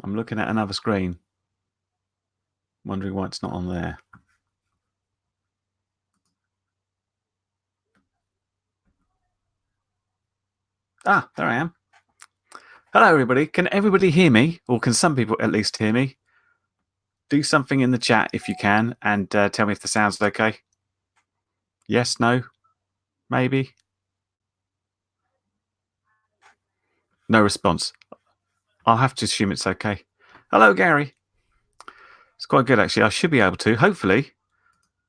I'm looking at another screen, wondering why it's not on there. Ah, there I am. Hello, everybody. Can everybody hear me? Or can some people at least hear me? Do something in the chat if you can, and tell me if the sound's okay. Yes, no, maybe. No response. I'll have to assume it's okay. Hello, Gary. It's quite good, actually. I should be able to, hopefully,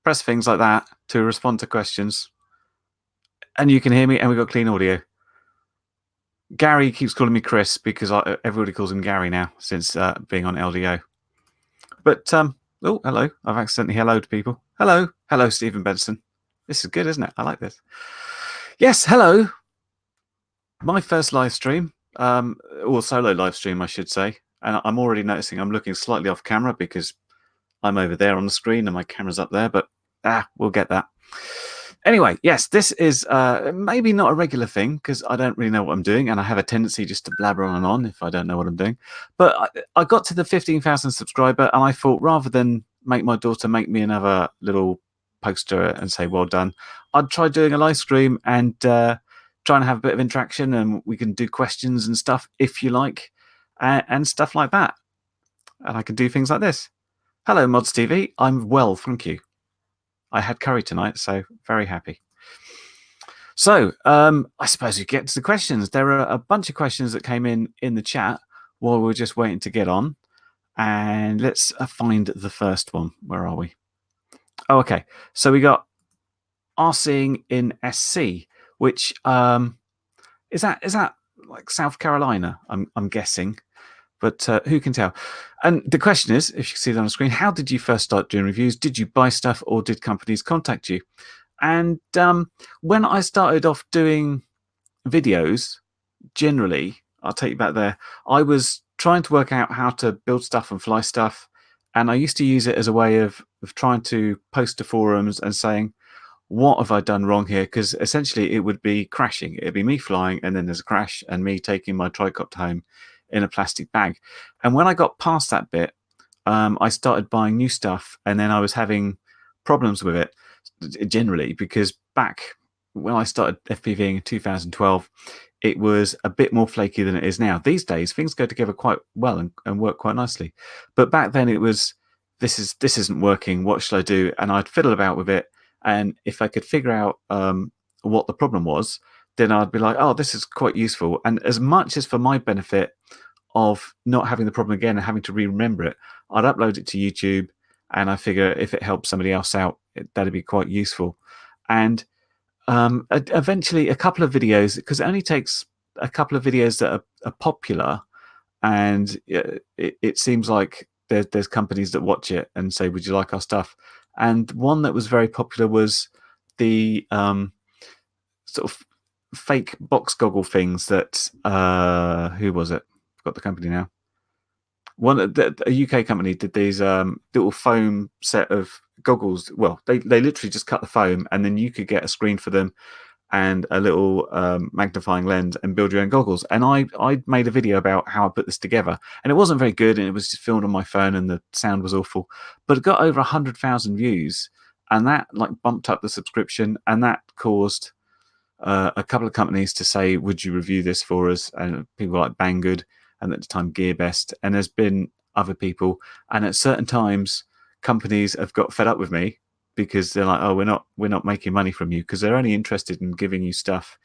press things like that to respond to questions. And you can hear me, and we've got clean audio. Gary keeps calling me Chris because everybody calls him Gary now since being on LDO. But, oh, hello. I've accidentally helloed people. Hello. Hello, Stephen Benson. This is good, isn't it? I like this. Yes, hello. My first live stream, or solo live stream, I should say. And I'm already noticing I'm looking slightly off camera because I'm over there on the screen and my camera's up there, but we'll get that. Anyway, yes, this is maybe not a regular thing because I don't really know what I'm doing and I have a tendency just to blabber on and on if I don't know what I'm doing. But I got to the 15,000 subscriber and I thought rather than make my daughter make me another little poster and say well done, I'd try doing a live stream and try and have a bit of interaction, and we can do questions and stuff if you like, and stuff like that. And I can do things like this. Hello, Mods TV. I'm well, thank you. I had curry tonight, so very happy. So I suppose we get to the questions. There are a bunch of questions that came in the chat while we were just waiting to get on. And let's find the first one. Where are we? Oh, okay. So we got RCing in SC, which is that like South Carolina? I'm guessing, but who can tell? And the question is, if you can see that on the screen, how did you first start doing reviews? Did you buy stuff or did companies contact you? And when I started off doing videos, generally, I'll take you back there, I was trying to work out how to build stuff and fly stuff. And I used to use it as a way of trying to post to forums and saying, what have I done wrong here? Because essentially it would be crashing. It'd be me flying and then there's a crash and me taking my tricopter home in a plastic bag. And when I got past that bit, I started buying new stuff and then I was having problems with it generally because back when I started FPVing in 2012, it was a bit more flaky than it is now. These days, things go together quite well and work quite nicely. But back then it was, this isn't working. What shall I do? And I'd fiddle about with it. And if I could figure out what the problem was, then I'd be like, oh, this is quite useful. And as much as for my benefit of not having the problem again and having to remember it, I'd upload it to YouTube. And I figure if it helps somebody else out, that'd be quite useful. And eventually a couple of videos, because it only takes a couple of videos that are popular, and it seems like there's companies that watch it and say, would you like our stuff? And one that was very popular was the sort of fake box goggle things that who was it? Got the company now. A UK company did these little foam set of goggles. Well, they literally just cut the foam, and then you could get a screen for them and a little magnifying lens and build your own goggles. And I made a video about how I put this together, and it wasn't very good, and it was just filmed on my phone, and the sound was awful. But it got over 100,000 views, and that like bumped up the subscription, and that caused a couple of companies to say, "Would you review this for us?" And people like Banggood and at the time GearBest, and there's been other people, and at certain times companies have got fed up with me because they're like, oh, we're not making money from you, because they're only interested in giving you stuff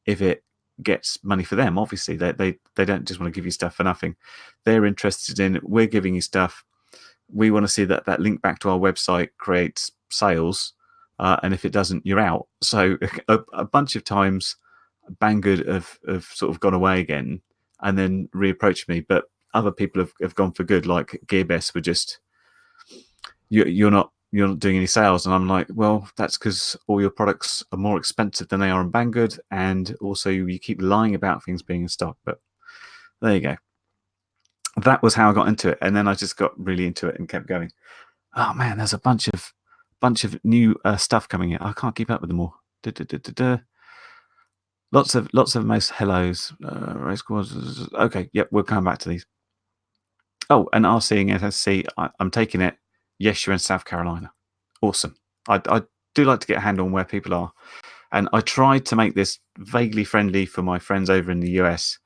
if it gets money for them. Obviously they don't just want to give you stuff for nothing. They're interested in, we're giving you stuff, we want to see that link back to our website creates sales, and if it doesn't, you're out. So a bunch of times Banggood have sort of gone away again and then reapproached me, but other people have gone for good, like GearBest were just, you're not doing any sales. And I'm like, well, that's because all your products are more expensive than they are on Banggood, and also you keep lying about things being in stock. But there you go. That was how I got into it, and then I just got really into it and kept going. Oh man, there's a bunch of new stuff coming in. I can't keep up with them all. Lots of most hellos. Race courses. Okay, yep, we'll come back to these. Oh, and RC and SSC, I'm taking it. Yes, you're in South Carolina. Awesome. I do like to get a handle on where people are. And I tried to make this vaguely friendly for my friends over in the US.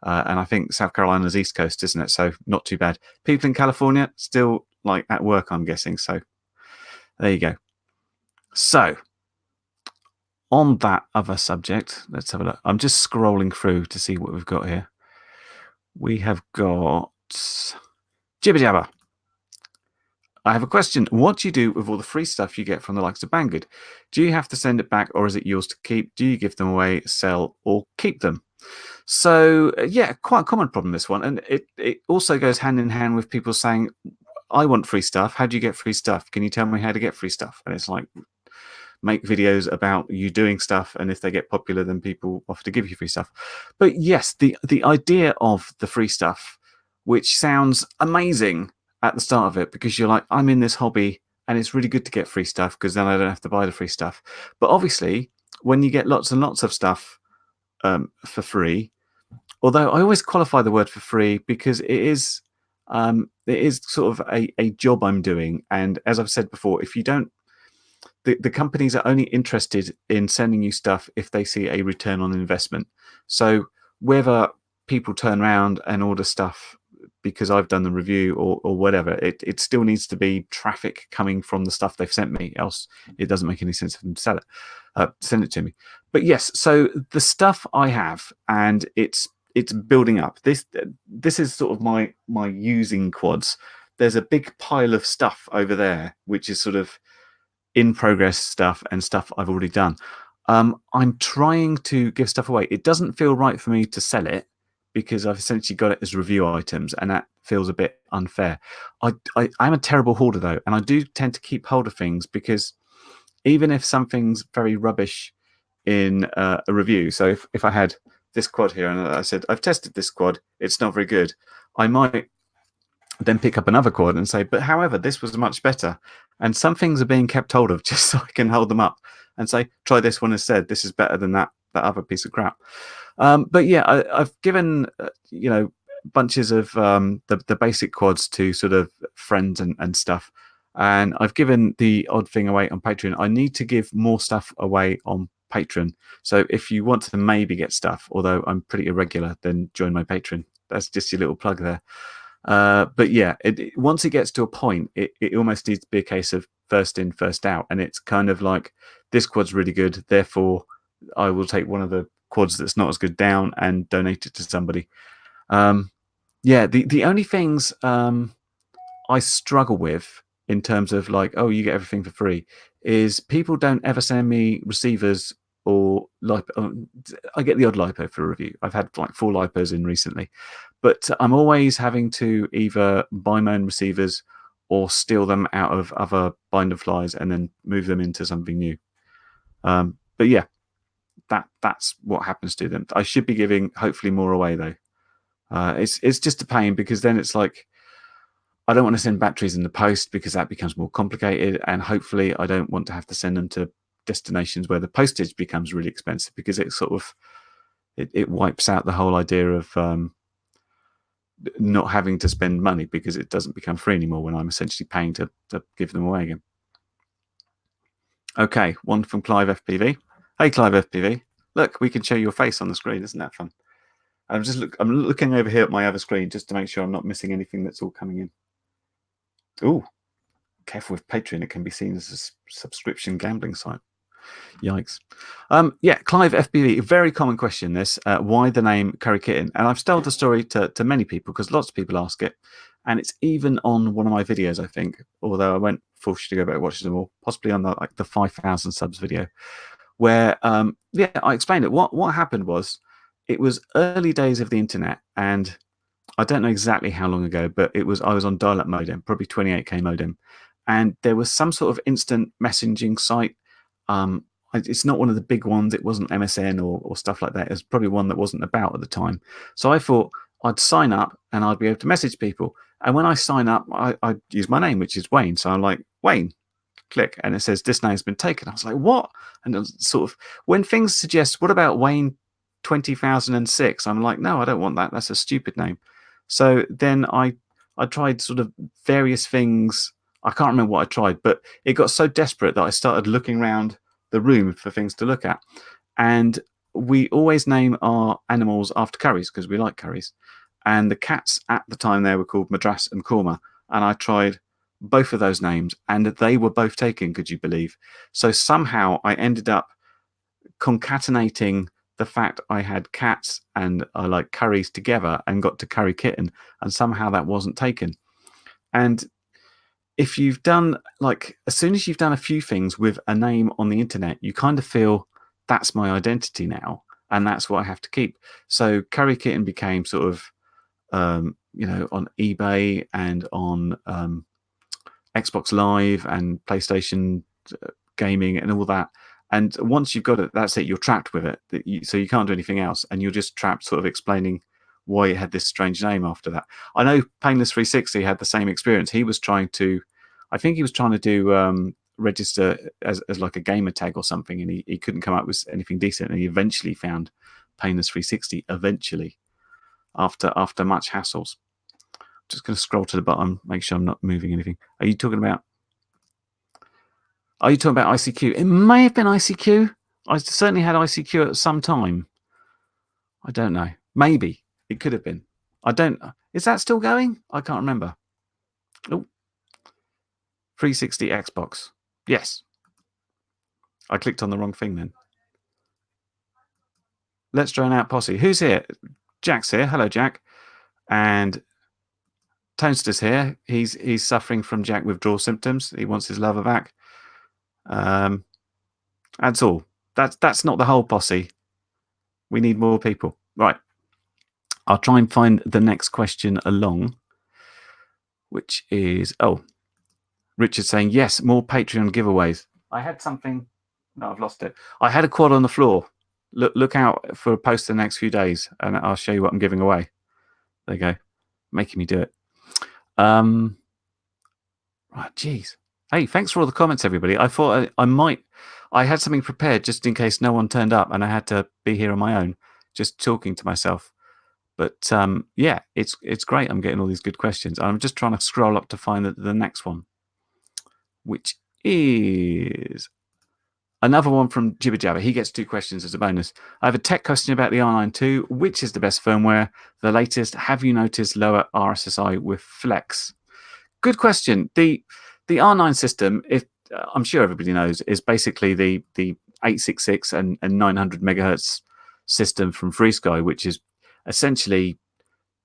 And I think South Carolina's East Coast, isn't it? So not too bad. People in California still like at work, I'm guessing. So there you go. So on that other subject, let's have a look. I'm just scrolling through to see what we've got here. We have got Jibber Jabber. I have a question. What do you do with all the free stuff you get from the likes of Banggood? Do you have to send it back, or is it yours to keep? Do you give them away, sell, or keep them? So yeah, quite a common problem, this one. And it also goes hand in hand with people saying, I want free stuff. How do you get free stuff? Can you tell me how to get free stuff? And it's like, make videos about you doing stuff, and if they get popular, then people offer to give you free stuff. But yes, the idea of the free stuff, which sounds amazing at the start of it, because you're like, I'm in this hobby and it's really good to get free stuff because then I don't have to buy the free stuff. But obviously, when you get lots and lots of stuff for free, although I always qualify the word for free because it is sort of a job I'm doing. And as I've said before, if you don't, the companies are only interested in sending you stuff if they see a return on investment. So whether people turn around and order stuff because I've done the review or whatever, it still needs to be traffic coming from the stuff they've sent me, else it doesn't make any sense for them to send it to me. But yes, so the stuff I have, and it's building up. This is sort of my using quads. There's a big pile of stuff over there, which is sort of in progress stuff and stuff I've already done. I'm trying to give stuff away. It doesn't feel right for me to sell it because I've essentially got it as review items, and that feels a bit unfair. I'm a terrible hoarder though, and I do tend to keep hold of things because even if something's very rubbish in a review, so if I had this quad here and I said, I've tested this quad, it's not very good, I might then pick up another quad and say, but however, this was much better. And some things are being kept hold of just so I can hold them up and say, try this one instead. This is better than that other piece of crap. But yeah, I've given, bunches of the basic quads to sort of friends and stuff. And I've given the odd thing away on Patreon. I need to give more stuff away on Patreon. So if you want to maybe get stuff, although I'm pretty irregular, then join my Patreon. That's just your little plug there. But yeah, once it gets to a point, it almost needs to be a case of first in, first out. And it's kind of like, this quad's really good, therefore I will take one of the quads that's not as good down and donate it to somebody. Yeah, the only things I struggle with in terms of like, oh, you get everything for free, is people don't ever send me receivers or LiPo. I get the odd LiPo for a review. I've had like 4 LiPos in recently, but I'm always having to either buy my own receivers or steal them out of other binder flies and then move them into something new. But yeah, that's what happens to them. I should be giving hopefully more away though. It's just a pain because then it's like, I don't want to send batteries in the post because that becomes more complicated, and hopefully I don't want to have to send them to destinations where the postage becomes really expensive because it sort of it wipes out the whole idea of not having to spend money because it doesn't become free anymore when I'm essentially paying to give them away again. Okay, one from Clive FPV. Hey Clive FPV, look, we can show your face on the screen. Isn't that fun? I'm looking over here at my other screen just to make sure I'm not missing anything that's all coming in. Ooh, careful with Patreon, it can be seen as a subscription gambling site. Yikes. Yeah, Clive FBV, a very common question this, why the name Curry Kitten? And I've told the story to many people because lots of people ask it, and it's even on one of my videos, I think, although I won't force you to go back and watch them all, possibly on the 5,000 subs video, where yeah, I explained it. What happened was, it was early days of the internet, and I don't know exactly how long ago, but I was on dial-up modem, probably 28K modem, and there was some sort of instant messaging site. It's not one of the big ones. It wasn't MSN or stuff like that. It was probably one that wasn't about at the time. So I thought I'd sign up and I'd be able to message people. And when I sign up, I use my name, which is Wayne. So I'm like, Wayne, click, and it says this name's been taken. I was like, what? And sort of when things suggest, what about Wayne 20,006? I'm like, no, I don't want that. That's a stupid name. So then I I tried sort of various things. I can't remember what I tried, but it got so desperate that I started looking around the room for things to look at. And we always name our animals after curries because we like curries. And the cats at the time there were called Madras and Korma. And I tried both of those names and they were both taken, could you believe? So somehow I ended up concatenating the fact I had cats and I like curries together and got to curry kitten, and somehow that wasn't taken. And if you've done, like, as soon as you've done a few things with a name on the internet, you kind of feel that's my identity now and that's what I have to keep. So curry kitten became sort of on eBay and on Xbox Live and PlayStation gaming and all that. And once you've got it, that's it. You're trapped with it. So you can't do anything else, and you're just trapped, sort of explaining why it had this strange name after that. I know Painless 360 had the same experience. He was trying to, I think he was trying to do register as like a gamer tag or something, and he couldn't come up with anything decent. And he eventually found Painless 360. Eventually, after much hassles. Just going to scroll to the bottom, make sure I'm not moving anything. Are you talking about ICQ? It may have been ICQ. I certainly had ICQ at some time. I don't know. Maybe. It could have been. I don't. Is that still going? I can't remember. Oh. 360 Xbox. Yes. I clicked on the wrong thing then. Let's Drown Out Posse. Who's here? Jack's here. Hello, Jack. And Toaster's here. He's suffering from Jack withdrawal symptoms. He wants his lover back. That's all. That's not the whole posse. We need more people. Right. I'll try and find the next question along, which is, Richard saying, yes, more Patreon giveaways. I had something. No, I've lost it. I had a quad on the floor. Look out for a post in the next few days, and I'll show you what I'm giving away. There you go. Making me do it. Right, geez. Hey, thanks for all the comments, everybody. I thought I had something prepared just in case no one turned up and I had to be here on my own, just talking to myself. But yeah, it's great. I'm getting all these good questions. I'm just trying to scroll up to find the next one, which is another one from Jibber Jabber. He gets 2 questions as a bonus. I have a tech question about the R9 II. Which is the best firmware? The latest? Have you noticed lower RSSI with Flex? Good question. The R9 system, if I'm sure everybody knows, is basically the 866 and 900 megahertz system from FreeSky, which is essentially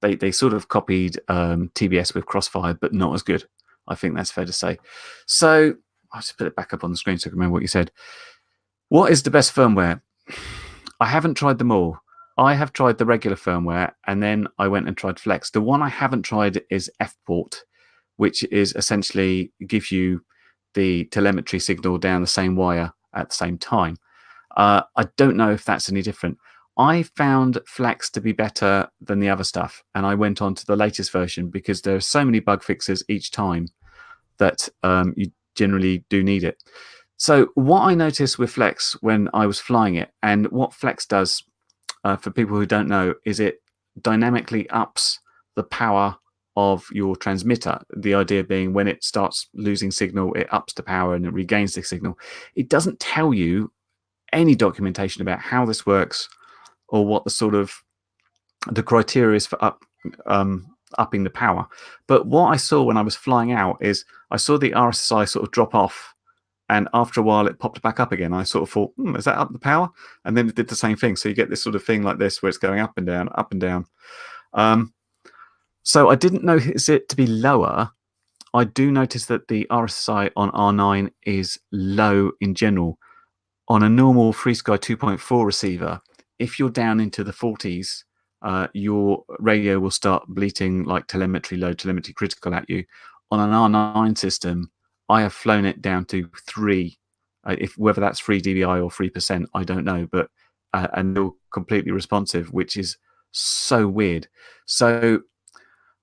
they sort of copied TBS with Crossfire, but not as good. I think that's fair to say. So I'll just put it back up on the screen so I can remember what you said. What is the best firmware? I haven't tried them all. I have tried the regular firmware, and then I went and tried Flex. The one I haven't tried is Fport, which is essentially gives you the telemetry signal down the same wire at the same time. I don't know if that's any different. I found Flex to be better than the other stuff, and I went on to the latest version because there are so many bug fixes each time that you generally do need it. So what I noticed with Flex when I was flying it, and what Flex does, for people who don't know, is it dynamically ups the power of your transmitter. The idea being when it starts losing signal, it ups the power and it regains the signal. It doesn't tell you any documentation about how this works or what the sort of the criteria is for upping the power. But what I saw when I was flying out is I saw the RSSI sort of drop off, and after a while it popped back up again. I sort of thought, is that up the power? And then it did the same thing. So you get this sort of thing like this where it's going up and down, up and down. So I didn't notice it to be lower. I do notice that the RSSI on R9 is low in general. On a normal FreeSky 2.4 receiver, if you're down into the 40s, your radio will start bleating like telemetry low, telemetry critical at you. On an R9 system, I have flown it down to 3. Whether that's 3 dBi or 3%, I don't know, but and they're completely responsive, which is so weird. So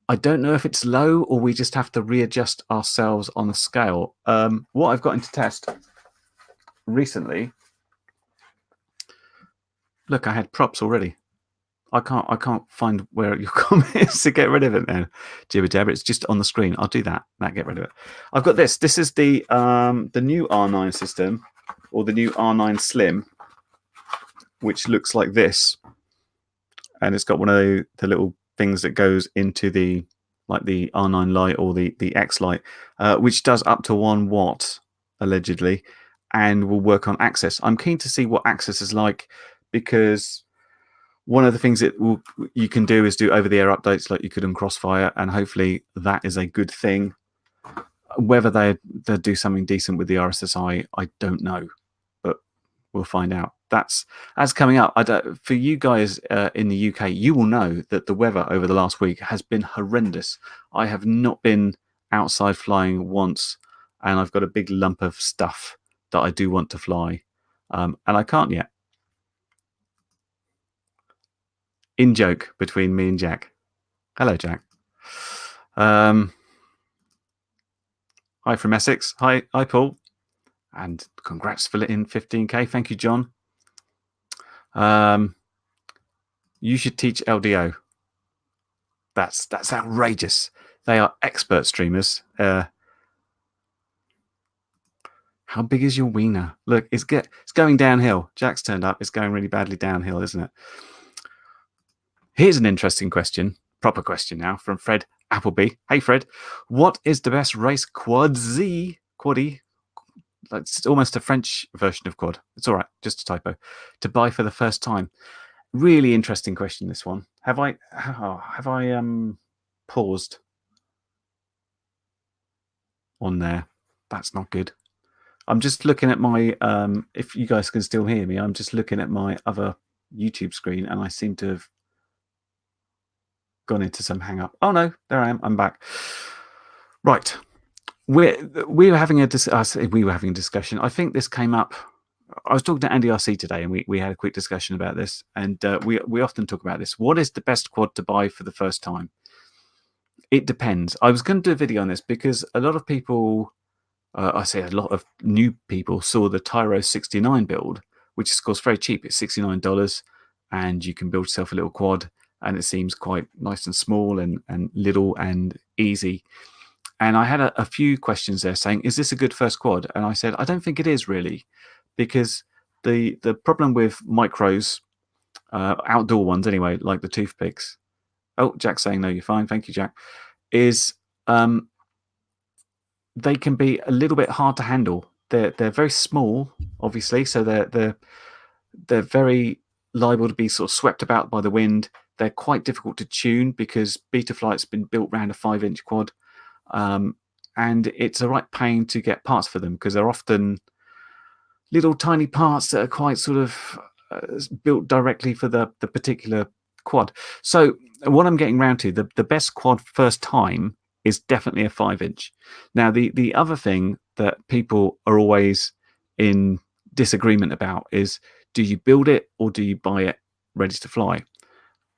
I don't know if it's low or we just have to readjust ourselves on the scale. What I've got into test recently, look, I had props already. I can't find where your comment is to get rid of it now. Jibber jabber. It's just on the screen. I'll do that. Get rid of it. I've got this. This is the new R9 system, or the new R9 Slim, which looks like this, and it's got one of the little things that goes into the R9 Lite or the X Lite, which does up to 1 watt allegedly, and will work on Access. I'm keen to see what Access is like, because one of the things that you can do is do over-the-air updates like you could on Crossfire, and hopefully that is a good thing. Whether they'll do something decent with the RSSI, I don't know, but we'll find out. That's coming up. For you guys in the UK, you will know that the weather over the last week has been horrendous. I have not been outside flying once, and I've got a big lump of stuff that I do want to fly, and I can't yet. In joke between me and Jack. Hello, Jack. Hi from Essex. Hi, Paul. And congrats for hitting 15K. Thank you, John. You should teach LDO. That's outrageous. They are expert streamers. How big is your wiener? Look, it's going downhill. Jack's turned up. It's going really badly downhill, isn't it? Here's an interesting question, proper question now, from Fred Appleby. Hey, Fred, what is the best race quaddy? It's almost a French version of quad. It's all right, just a typo. To buy for the first time. Really interesting question, this one. Have I paused on there? That's not good. I'm just looking at my, if you guys can still hear me, I'm just looking at my other YouTube screen, and I seem to have gone into some hang up. Oh no, there I am. I'm back. Right. We were having a discussion. I think this came up. I was talking to Andy RC today, and we had a quick discussion about this. And we often talk about this. What is the best quad to buy for the first time? It depends. I was going to do a video on this because a lot of people, I say a lot of new people, saw the Tyro 69 build, which is of course very cheap. It's $69, and you can build yourself a little quad, and it seems quite nice and small and little and easy. And I had a few questions there saying, is this a good first quad? And I said, I don't think it is really, because the problem with micros, outdoor ones anyway, like the toothpicks. Oh, Jack's saying, no, you're fine. Thank you, Jack. Is they can be a little bit hard to handle. They're very small, obviously, so they're very liable to be sort of swept about by the wind. They're quite difficult to tune because Betaflight's been built around a 5-inch quad. And it's a right pain to get parts for them because they're often little tiny parts that are quite sort of built directly for the particular quad. So what I'm getting round to, the best quad first time is definitely a 5-inch. Now, the other thing that people are always in disagreement about is, do you build it or do you buy it ready to fly?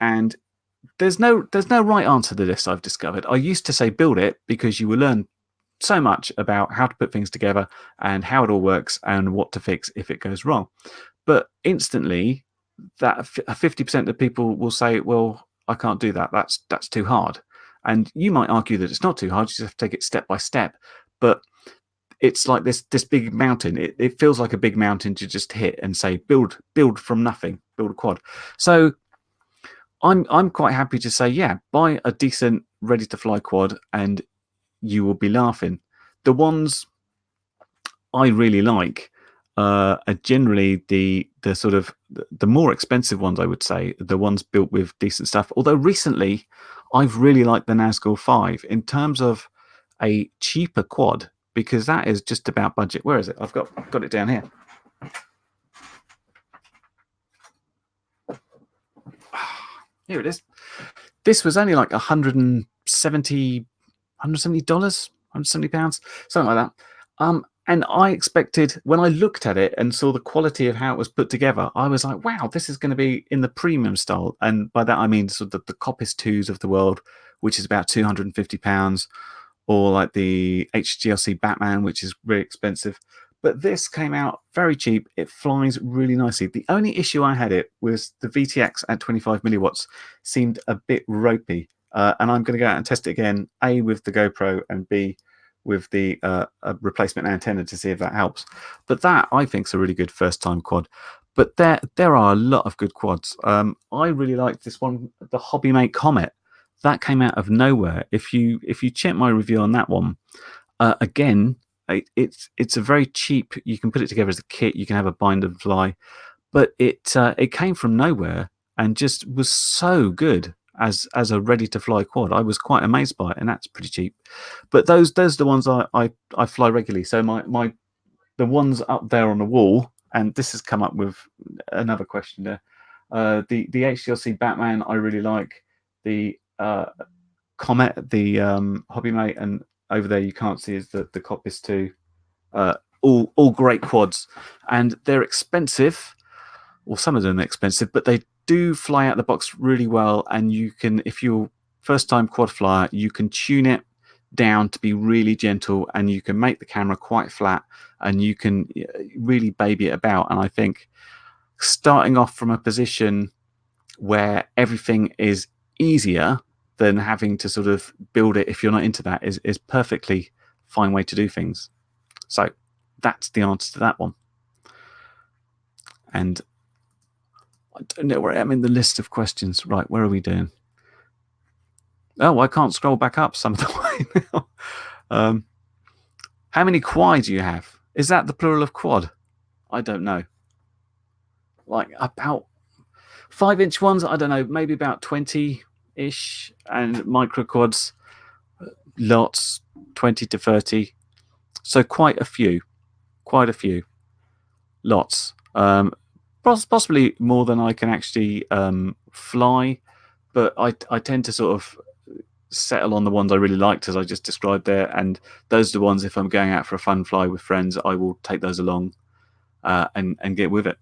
And there's no right answer to this, I've discovered. I used to say build it because you will learn so much about how to put things together and how it all works and what to fix if it goes wrong. But instantly, that 50% of people will say, well, I can't do that. That's too hard. And you might argue that it's not too hard. You just have to take it step by step. But it's like this big mountain. It feels like a big mountain to just hit and say, build from nothing, build a quad. So I'm quite happy to say, yeah, buy a decent ready-to-fly quad and you will be laughing. The ones I really like are generally the sort of the more expensive ones, I would say, the ones built with decent stuff. Although recently, I've really liked the Nazgul 5 in terms of a cheaper quad, because that is just about budget. Where is it? I've got it down here. Here it is. This was only like $170, $170, £170, something like that. And I expected, when I looked at it and saw the quality of how it was put together, I was like, wow, this is going to be in the premium style. And by that, I mean sort of the Coppice 2s of the world, which is about £250, or like the HGLC Batman, which is really expensive. But this came out very cheap. It flies really nicely. The only issue I had it was the VTX at 25 milliwatts seemed a bit ropey. And I'm going to go out and test it again, A, with the GoPro, and B, with the replacement antenna to see if that helps. But that, I think, is a really good first-time quad. But there are a lot of good quads. I really like this one, the Hobbymate Comet. That came out of nowhere. If you check my review on that one, again, it's a very cheap. You can put it together as a kit. You can have a bind and fly, but it came from nowhere and just was so good as a ready to fly quad. I was quite amazed by it, and that's pretty cheap. But those are the ones I fly regularly. So the ones up there on the wall, and this has come up with another question there. The HDLC Batman I really like. The Comet, the Hobbymate, and over there you can't see is the Copis 2. All great quads, and they're expensive. Well, some of them are expensive, but they do fly out the box really well. And you can, if you're first time quad flyer, you can tune it down to be really gentle, and you can make the camera quite flat, and you can really baby it about. And I think starting off from a position where everything is easier than having to sort of build it if you're not into that is perfectly fine way to do things. So that's the answer to that one. And I don't know where I am in the list of questions. Right, where are we doing? Oh, I can't scroll back up some of the way now. How many quads do you have? Is that the plural of quad? I don't know. Like about 5-inch ones, I don't know, maybe about 20-ish, and micro quads, lots, 20 to 30. So quite a few, lots. Possibly more than I can actually fly, but I tend to sort of settle on the ones I really liked, as I just described there, and those are the ones, if I'm going out for a fun fly with friends, I will take those along and get with it.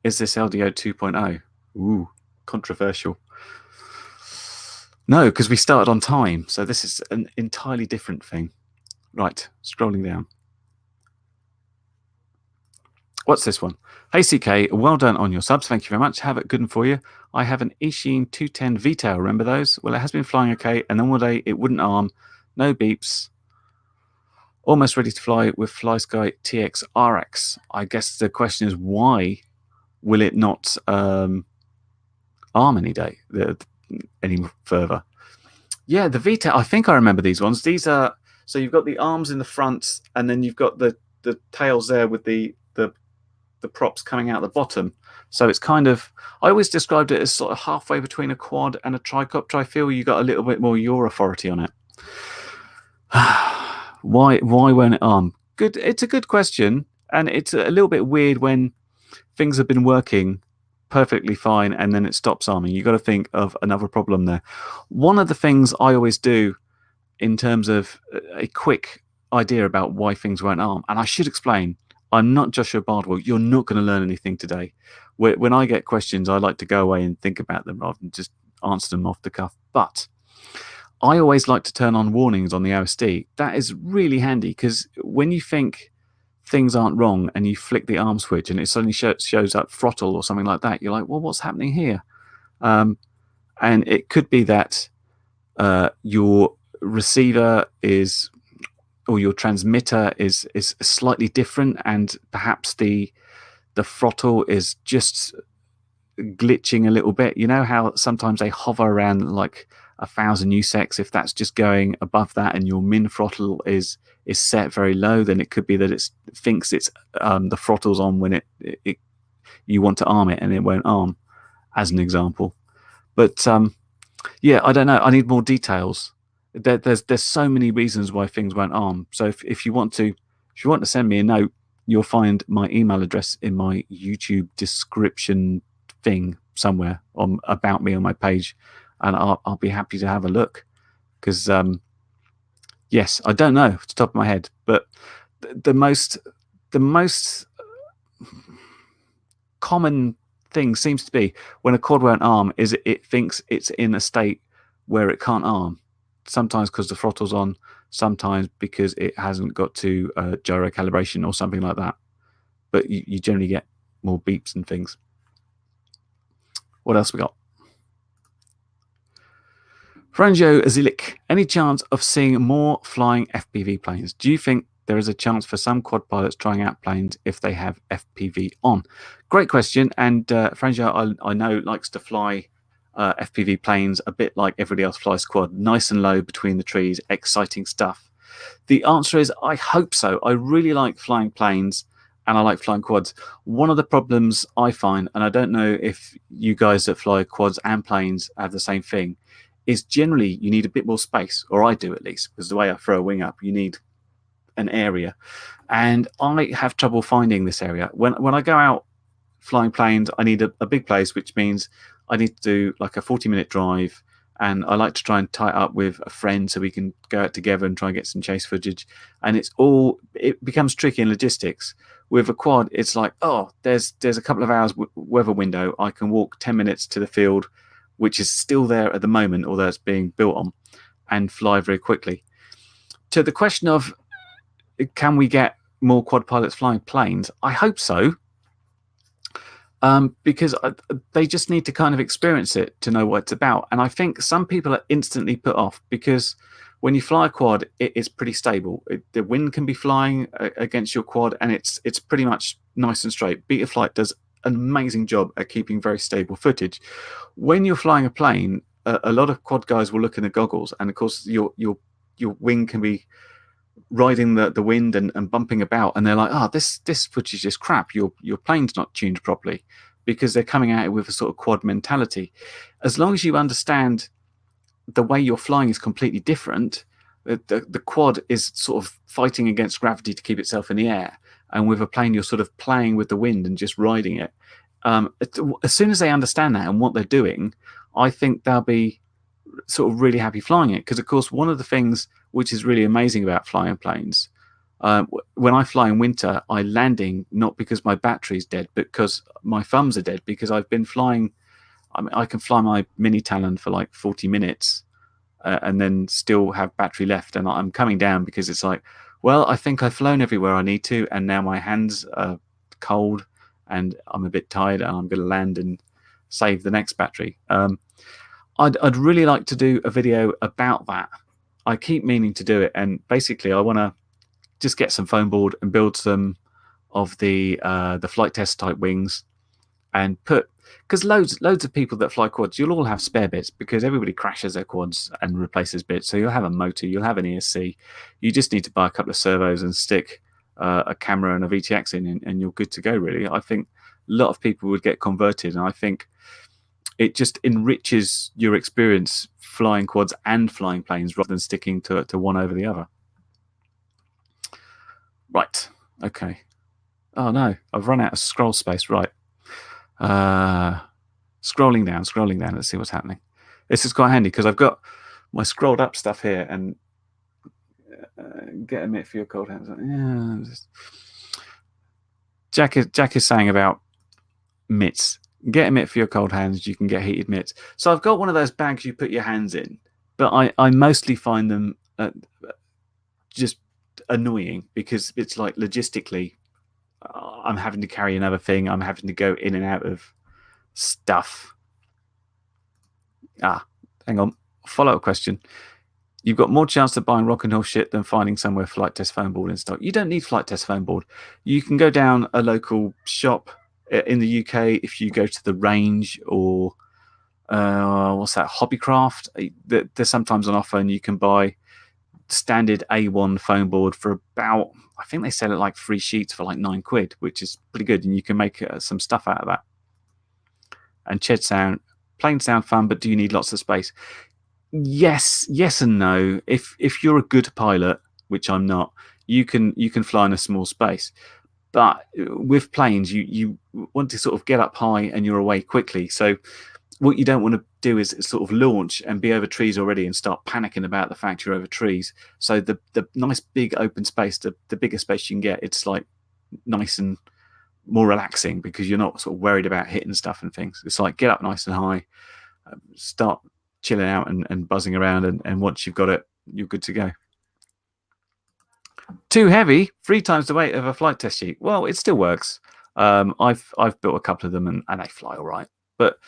Is this LDO 2.0? Ooh, controversial. No, because we started on time, so this is an entirely different thing. Right, scrolling down. What's this one? Hey CK, well done on your subs. Thank you very much. Have it good and for you. I have an Ishin 210 V-tail. Remember those? Well, it has been flying okay, and then one day it wouldn't arm. No beeps. Almost ready to fly with FlySky TX RX. I guess the question is, why will it not arm any further? Yeah, the V-tail. I think I remember these ones. These are, so you've got the arms in the front, and then you've got the tails there with the props coming out the bottom. So it's kind of, I always described it as sort of halfway between a quad and a tricopter. I feel you got a little bit more your authority on it. Why won't it arm? Good. It's a good question, and it's a little bit weird when things have been working perfectly fine and then it stops arming. You got to think of another problem there. One of the things I always do in terms of a quick idea about why things won't arm, and I should explain, I'm not Joshua Bardwell. You're not going to learn anything today. When I get questions, I like to go away and think about them rather than just answer them off the cuff. But I always like to turn on warnings on the OSD. That is really handy, because when you think things aren't wrong and you flick the arm switch and it suddenly shows up throttle or something like that, you're like, well, what's happening here? And it could be that your receiver is, or your transmitter is slightly different, and perhaps the throttle is just glitching a little bit. You know how sometimes they hover around like 1,000 USEC. If that's just going above that and your min throttle is set very low, then it could be that it thinks it's the throttle's on when you want to arm it, and it won't arm, as an example. But yeah, I don't know. I need more details. There's so many reasons why things won't arm. So if you want to send me a note, you'll find my email address in my YouTube description thing somewhere about me on my page, and I'll be happy to have a look. Because yes, I don't know off the top of my head, but the most common thing seems to be when a quad won't arm is it thinks it's in a state where it can't arm. Sometimes because the throttle's on, sometimes because it hasn't got to gyro calibration or something like that. But you generally get more beeps and things. What else we got? Franjo Azilik, any chance of seeing more flying FPV planes? Do you think there is a chance for some quad pilots trying out planes if they have FPV on? Great question. And Franjo, I know, likes to fly FPV planes a bit like everybody else flies quad, nice and low between the trees, exciting stuff. The answer is I hope so. I really like flying planes and I like flying quads. One of the problems I find, and I don't know if you guys that fly quads and planes have the same thing, is generally you need a bit more space, or I do at least, because the way I throw a wing up, you need an area. And I have trouble finding this area. When I go out flying planes, I need a big place, which means I need to do like a 40-minute drive. And I like to try and tie it up with a friend so we can go out together and try and get some chase footage. And it becomes tricky in logistics. With a quad, it's like, oh, there's a couple of hours weather window. I can walk 10 minutes to the field, which is still there at the moment, although it's being built on, and fly very quickly. To the question of, can we get more quad pilots flying planes? I hope so. Because they just need to kind of experience it to know what it's about. And I think some people are instantly put off because when you fly a quad, it's pretty stable. The wind can be flying against your quad, and it's pretty much nice and straight. Betaflight does an amazing job at keeping very stable footage. When you're flying a plane, a lot of quad guys will look in the goggles, and of course your wing can be riding the wind and bumping about, and they're like, oh, this footage is crap. Your plane's not tuned properly, because they're coming at it with a sort of quad mentality. As long as you understand the way you're flying is completely different, the quad is sort of fighting against gravity to keep itself in the air, and with a plane you're sort of playing with the wind and just riding it. As soon as they understand that and what they're doing, I think they'll be sort of really happy flying it. Because of course, one of the things which is really amazing about flying planes, when I fly in winter, I landing not because my battery's dead, but because my thumbs are dead, because I've been flying. I mean, I can fly my mini Talon for like 40 minutes and then still have battery left, and I'm coming down because it's like, well, I think I've flown everywhere I need to, and now my hands are cold and I'm a bit tired, and I'm going to land and save the next battery. I'd really like to do a video about that. I keep meaning to do it, and basically I want to just get some foam board and build some of the flight test type wings, and put, because loads of people that fly quads, you'll all have spare bits, because everybody crashes their quads and replaces bits. So you'll have a motor, you'll have an ESC. You just need to buy a couple of servos and stick a camera and a VTX in, and you're good to go, really. I think a lot of people would get converted, and I think it just enriches your experience flying quads and flying planes rather than sticking to one over the other. Right. Okay. Oh no, I've run out of scroll space. Right. Scrolling down. Let's see what's happening. This is quite handy because I've got my scrolled up stuff here, and get a mitt for your cold hands. Yeah, Jack is saying about mitts. Get a mitt for your cold hands. You can get heated mitts. So I've got one of those bags you put your hands in, but I mostly find them just annoying, because it's like logistically, I'm having to carry another thing. I'm having to go in and out of stuff. Hang on. Follow-up question. You've got more chance of buying rock and roll shit than finding somewhere flight test foam board in stock. You don't need flight test foam board. You can go down a local shop in the UK. If you go to the Range or what's that, Hobbycraft, they're sometimes on offer, and you can buy standard A1 foam board for about, I think they sell it like 3 sheets for like £9, which is pretty good, and you can make some stuff out of that. And Ched sound, planes sound fun, but do you need lots of space? Yes and no. If you're a good pilot, which I'm not, you can fly in a small space. But with planes, you want to sort of get up high and you're away quickly. So what you don't want to do is sort of launch and be over trees already and start panicking about the fact you're over trees. So the nice big open space, the bigger space you can get, it's like nice and more relaxing, because you're not sort of worried about hitting stuff and things. It's like get up nice and high, start chilling out and buzzing around, and once you've got it, you're good to go. Too heavy, 3 times the weight of a flight test sheet. Well, it still works. I've built a couple of them and they fly all right. But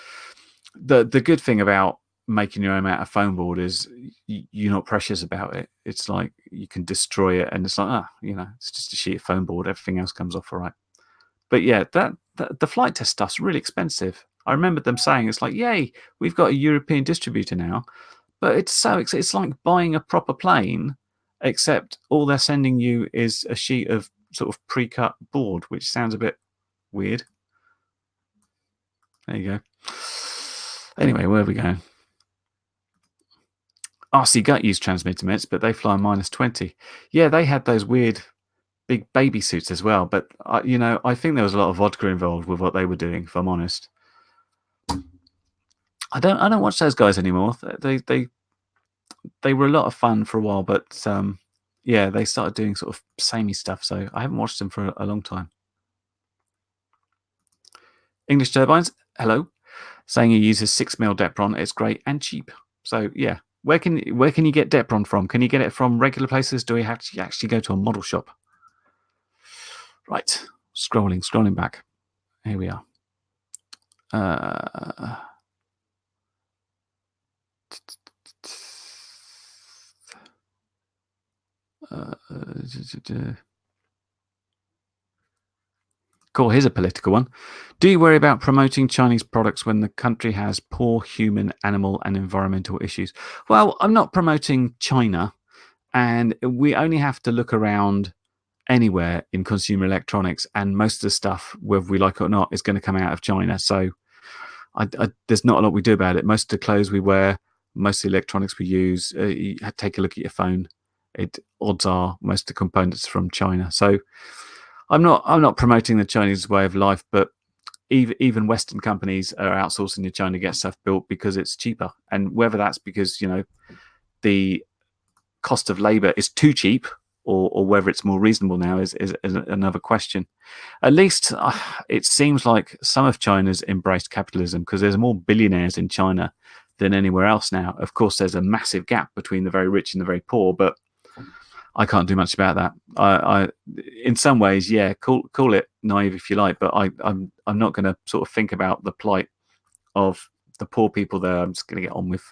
the good thing about making your own out of foam board is you're not precious about it. It's like you can destroy it, and it's like it's just a sheet of foam board. Everything else comes off all right. But yeah, the flight test stuff's really expensive. I remember them saying it's like, yay, we've got a European distributor now. But it's like buying a proper plane, except all they're sending you is a sheet of sort of pre-cut board, which sounds a bit weird. There you go. Anyway, where are we going? RC Gut use transmitter mitts, but they fly -20. Yeah, they had those weird big baby suits as well. But I think there was a lot of vodka involved with what they were doing. If I'm honest, I don't watch those guys anymore. They were a lot of fun for a while, but yeah, they started doing sort of samey stuff. So I haven't watched them for a long time. English Turbines, hello, saying he uses 6mm Depron. It's great and cheap. So yeah, where can you get Depron from? Can you get it from regular places? Do we have to actually go to a model shop? Right, scrolling back. Here we are. Cool, here's a political one. Do you worry about promoting Chinese products when the country has poor human, animal, and environmental issues? Well, I'm not promoting China, and we only have to look around anywhere in consumer electronics, and most of the stuff, whether we like it or not, is going to come out of China. So there's not a lot we do about it. Most of the clothes we wear, most of the electronics we use, you take a look at your phone. Odds are most of the components from China. So I'm not promoting the Chinese way of life, but even Western companies are outsourcing to China to get stuff built because it's cheaper. And whether that's because the cost of labor is too cheap, or whether it's more reasonable now is another question. At least it seems like some of China's embraced capitalism, because there's more billionaires in China than anywhere else now. Of course, there's a massive gap between the very rich and the very poor, but I can't do much about that. I in some ways, yeah, call it naive if you like, but I'm not going to sort of think about the plight of the poor people there. I'm just going to get on with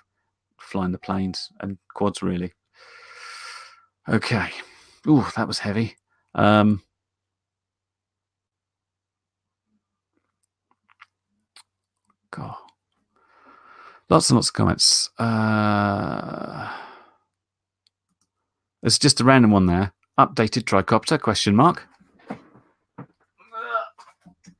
flying the planes and quads, really. Okay. Ooh, that was heavy. God. Lots and lots of comments. It's just a random one there. Updated tricopter, question mark.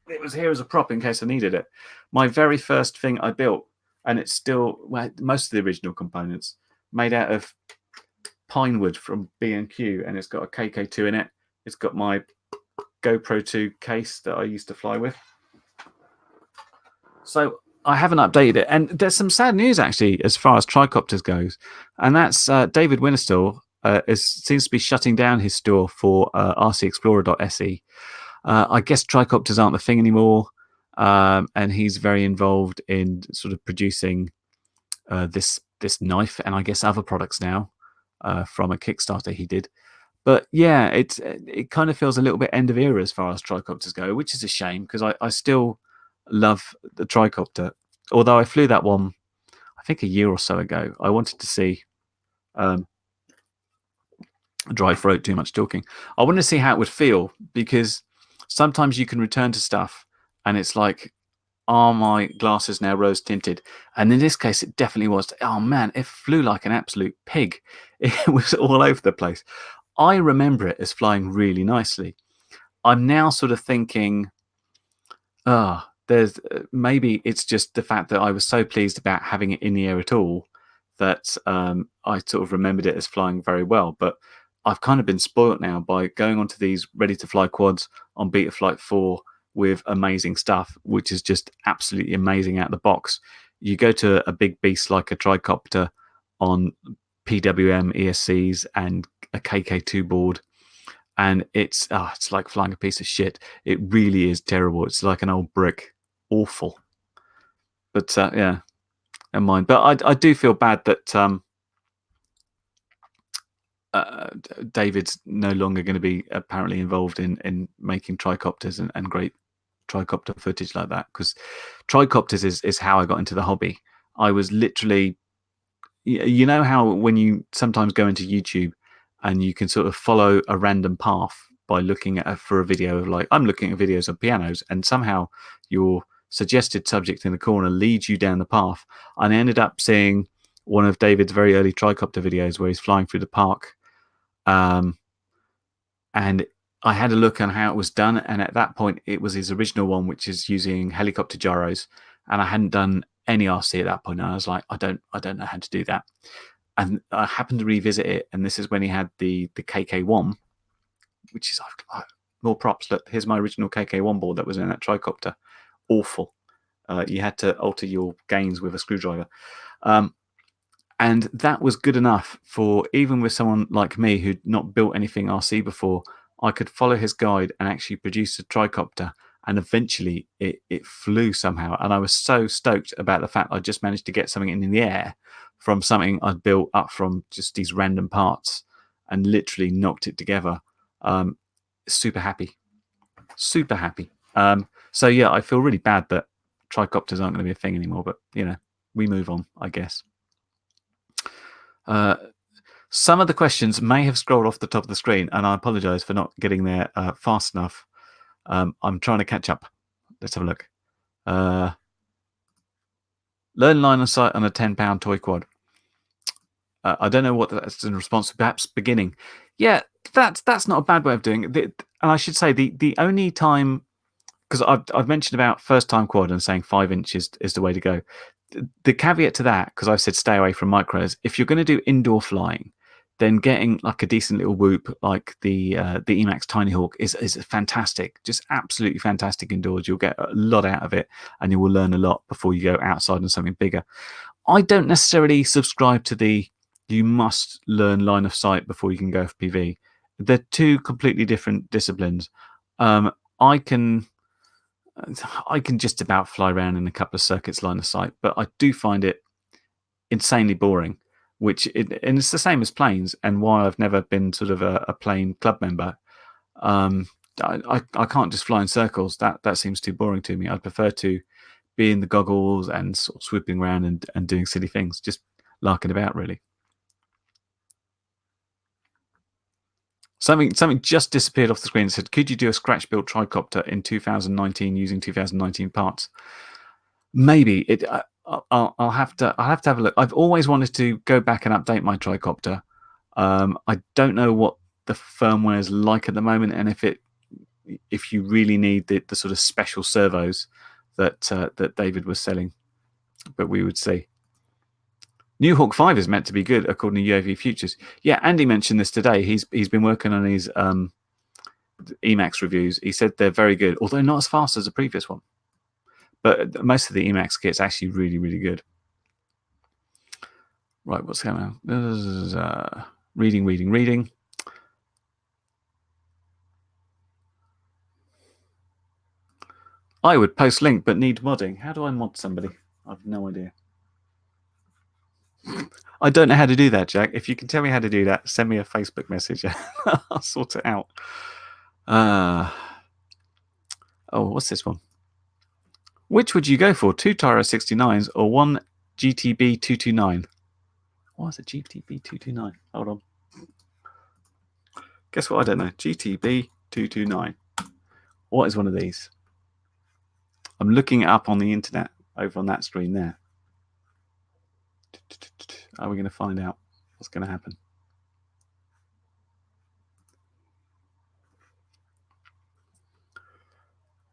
It was here as a prop in case I needed it. My very first thing I built, and it's still most of the original components made out of pine wood from B&Q, and it's got a KK2 in it. It's got my GoPro 2 case that I used to fly with. So I haven't updated it, and there's some sad news actually as far as tricopters goes, and that's David Winterstall seems to be shutting down his store for rcexplorer.se. I guess tricopters aren't the thing anymore, and he's very involved in sort of producing this knife and I guess other products now from a Kickstarter he did. But yeah, it kind of feels a little bit end of era as far as tricopters go, which is a shame because I still love the tricopter. Although I flew that one, I think a year or so ago. I wanted to see. Dry throat, too much talking. I wanted to see how it would feel because sometimes you can return to stuff and it's like, are my glasses now rose tinted? And in this case, it definitely was. Oh man, it flew like an absolute pig. It was all over the place. I remember it as flying really nicely. I'm now sort of thinking, there's maybe it's just the fact that I was so pleased about having it in the air at all that I sort of remembered it as flying very well. But I've kind of been spoilt now by going onto these ready-to-fly quads on Betaflight 4 with amazing stuff, which is just absolutely amazing out of the box. You go to a big beast like a tricopter on PWM ESCs and a KK2 board, and it's like flying a piece of shit. It really is terrible. It's like an old brick. Awful. But yeah, never mind. But I do feel bad that David's no longer going to be apparently involved in making tricopters and great tricopter footage like that, because tricopters is how I got into the hobby. I was literally, you know how when you sometimes go into YouTube and you can sort of follow a random path by looking at for a video of, like, I'm looking at videos of pianos, and somehow your suggested subject in the corner leads you down the path. And I ended up seeing one of David's very early tricopter videos where he's flying through the park. And I had a look on how it was done, and at that point it was his original one, which is using helicopter gyros, and I hadn't done any RC at that point, and I was like, I don't know how to do that. And I happened to revisit it, and this is when he had the KK1, which is more props. Look, here's my original KK1 board that was in that tricopter. Awful. You had to alter your gains with a screwdriver. And that was good enough for, even with someone like me who'd not built anything RC before, I could follow his guide and actually produce a tricopter. And eventually it flew somehow. And I was so stoked about the fact I just managed to get something in the air from something I'd built up from just these random parts and literally knocked it together. Super happy. Super happy. So yeah, I feel really bad that tricopters aren't going to be a thing anymore, but you know, we move on, I guess. Some of the questions may have scrolled off the top of the screen, and I apologize for not getting there fast enough. I'm trying to catch up. Let's have a look. Learn line of sight on a £10 toy quad. I don't know what that's in response to. Perhaps beginning. Yeah, that's not a bad way of doing it. And I should say the only time, because I've mentioned about first time quad and saying 5 inches is the way to go. The caveat to that, because I've said stay away from micros, if you're going to do indoor flying, then getting like a decent little whoop like the Emax Tiny Hawk is fantastic, just absolutely fantastic indoors. You'll get a lot out of it, and you will learn a lot before you go outside on something bigger. I don't necessarily subscribe to the you must learn line of sight before you can go FPV. They're two completely different disciplines. I can just about fly around in a couple of circuits line of sight, but I do find it insanely boring, and it's the same as planes, and why I've never been sort of a plane club member. I can't just fly in circles. That seems too boring to me. I'd prefer to be in the goggles and sort of swooping around and doing silly things, just larking about, really. Something just disappeared off the screen and said, could you do a scratch built tricopter in 2019 using 2019 parts? Maybe it. I'll have to have a look. I've always wanted to go back and update my tricopter. I don't know what the firmware is like at the moment, and if you really need the sort of special servos that David was selling, but we would see. New Hawk 5 is meant to be good, according to UAV Futures. Yeah, Andy mentioned this today. He's been working on his Emax reviews. He said they're very good, although not as fast as the previous one. But most of the Emax kit's actually really, really good. Right, what's going on? Reading. I would post link, but need modding. How do I mod somebody? I've no idea. I don't know how to do that, Jack. If you can tell me how to do that, send me a Facebook message. I'll sort it out. Oh, what's this one? Which would you go for? 2 Tyro 69s or 1 GTB 229? What is a GTB 229? Hold on. Guess what? I don't know. GTB 229. What is one of these? I'm looking it up on the internet over on that screen there. Are we going to find out what's going to happen?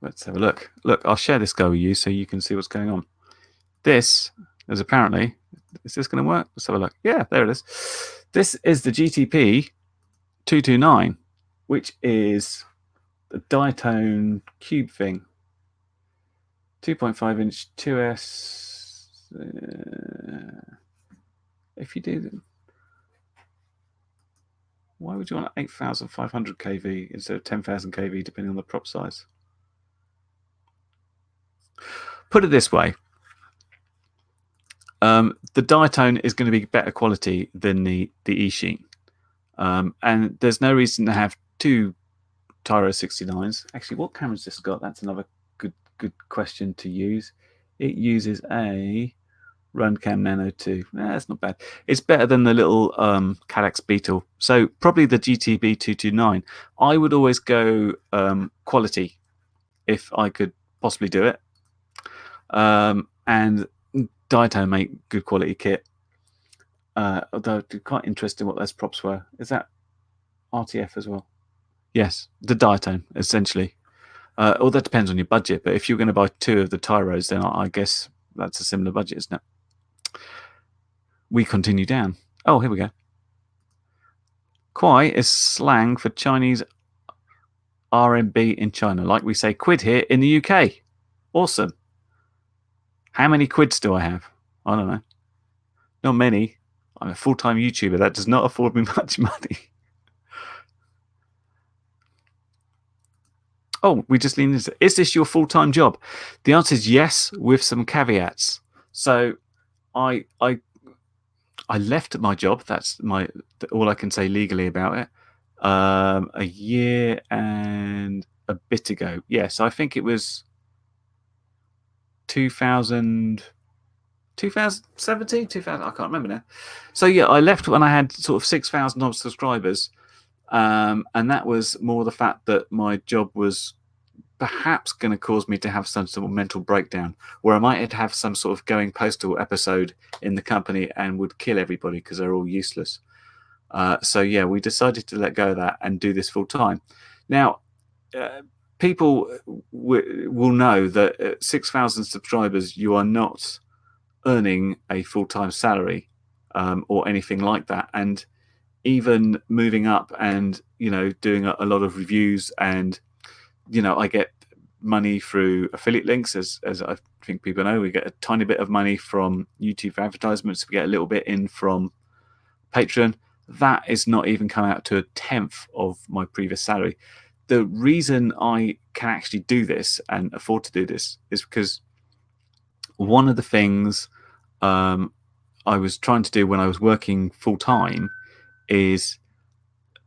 Let's have a look. Look, I'll share this go with you so you can see what's going on. This is apparently, is this going to work? Let's have a look. Yeah, there it is. This is the GTP 229, which is the diatone cube thing. 2.5 inch 2S. If you do, why would you want 8,500 kV instead of 10,000 kV, depending on the prop size? Put it this way. The diatone is going to be better quality than the E-sheet. And there's no reason to have two Tyro 69s. Actually, what camera's this got? That's another good question to use. It uses a Runcam Nano 2. Nah, that's not bad. It's better than the little Cadax Beetle. So probably the GTB 229. I would always go quality if I could possibly do it. And Daito make good quality kit. Although quite interesting what those props were. Is that RTF as well? Yes, the diatone, essentially. Well, that depends on your budget, but if you're going to buy two of the Tyros, then I guess that's a similar budget, isn't it? We continue down. Oh, here we go. Kwai is slang for Chinese RMB in China. Like we say quid here in the UK. Awesome. How many quids do I have? I don't know. Not many. I'm a full-time YouTuber. That does not afford me much money. Oh, we just leaned into it. Is this your full-time job? The answer is yes, with some caveats. So I left my job. That's all I can say legally about it. A year and a bit ago. Yes, I think it was 2017, 2000. I can't remember now. So yeah, I left when I had sort of 6,000 odd subscribers. And that was more the fact that my job was perhaps going to cause me to have some sort of mental breakdown, where I might have some sort of going postal episode in the company and would kill everybody because they're all useless. So yeah, we decided to let go of that and do this full time. Now, people will know that at 6,000 subscribers, you are not earning a full-time salary or anything like that. And even moving up and, doing a lot of reviews and, I get money through affiliate links, as I think people know. We get a tiny bit of money from YouTube advertisements. We get a little bit in from Patreon. That is not even come out to a tenth of my previous salary. The reason I can actually do this and afford to do this is because one of the things I was trying to do when I was working full-time is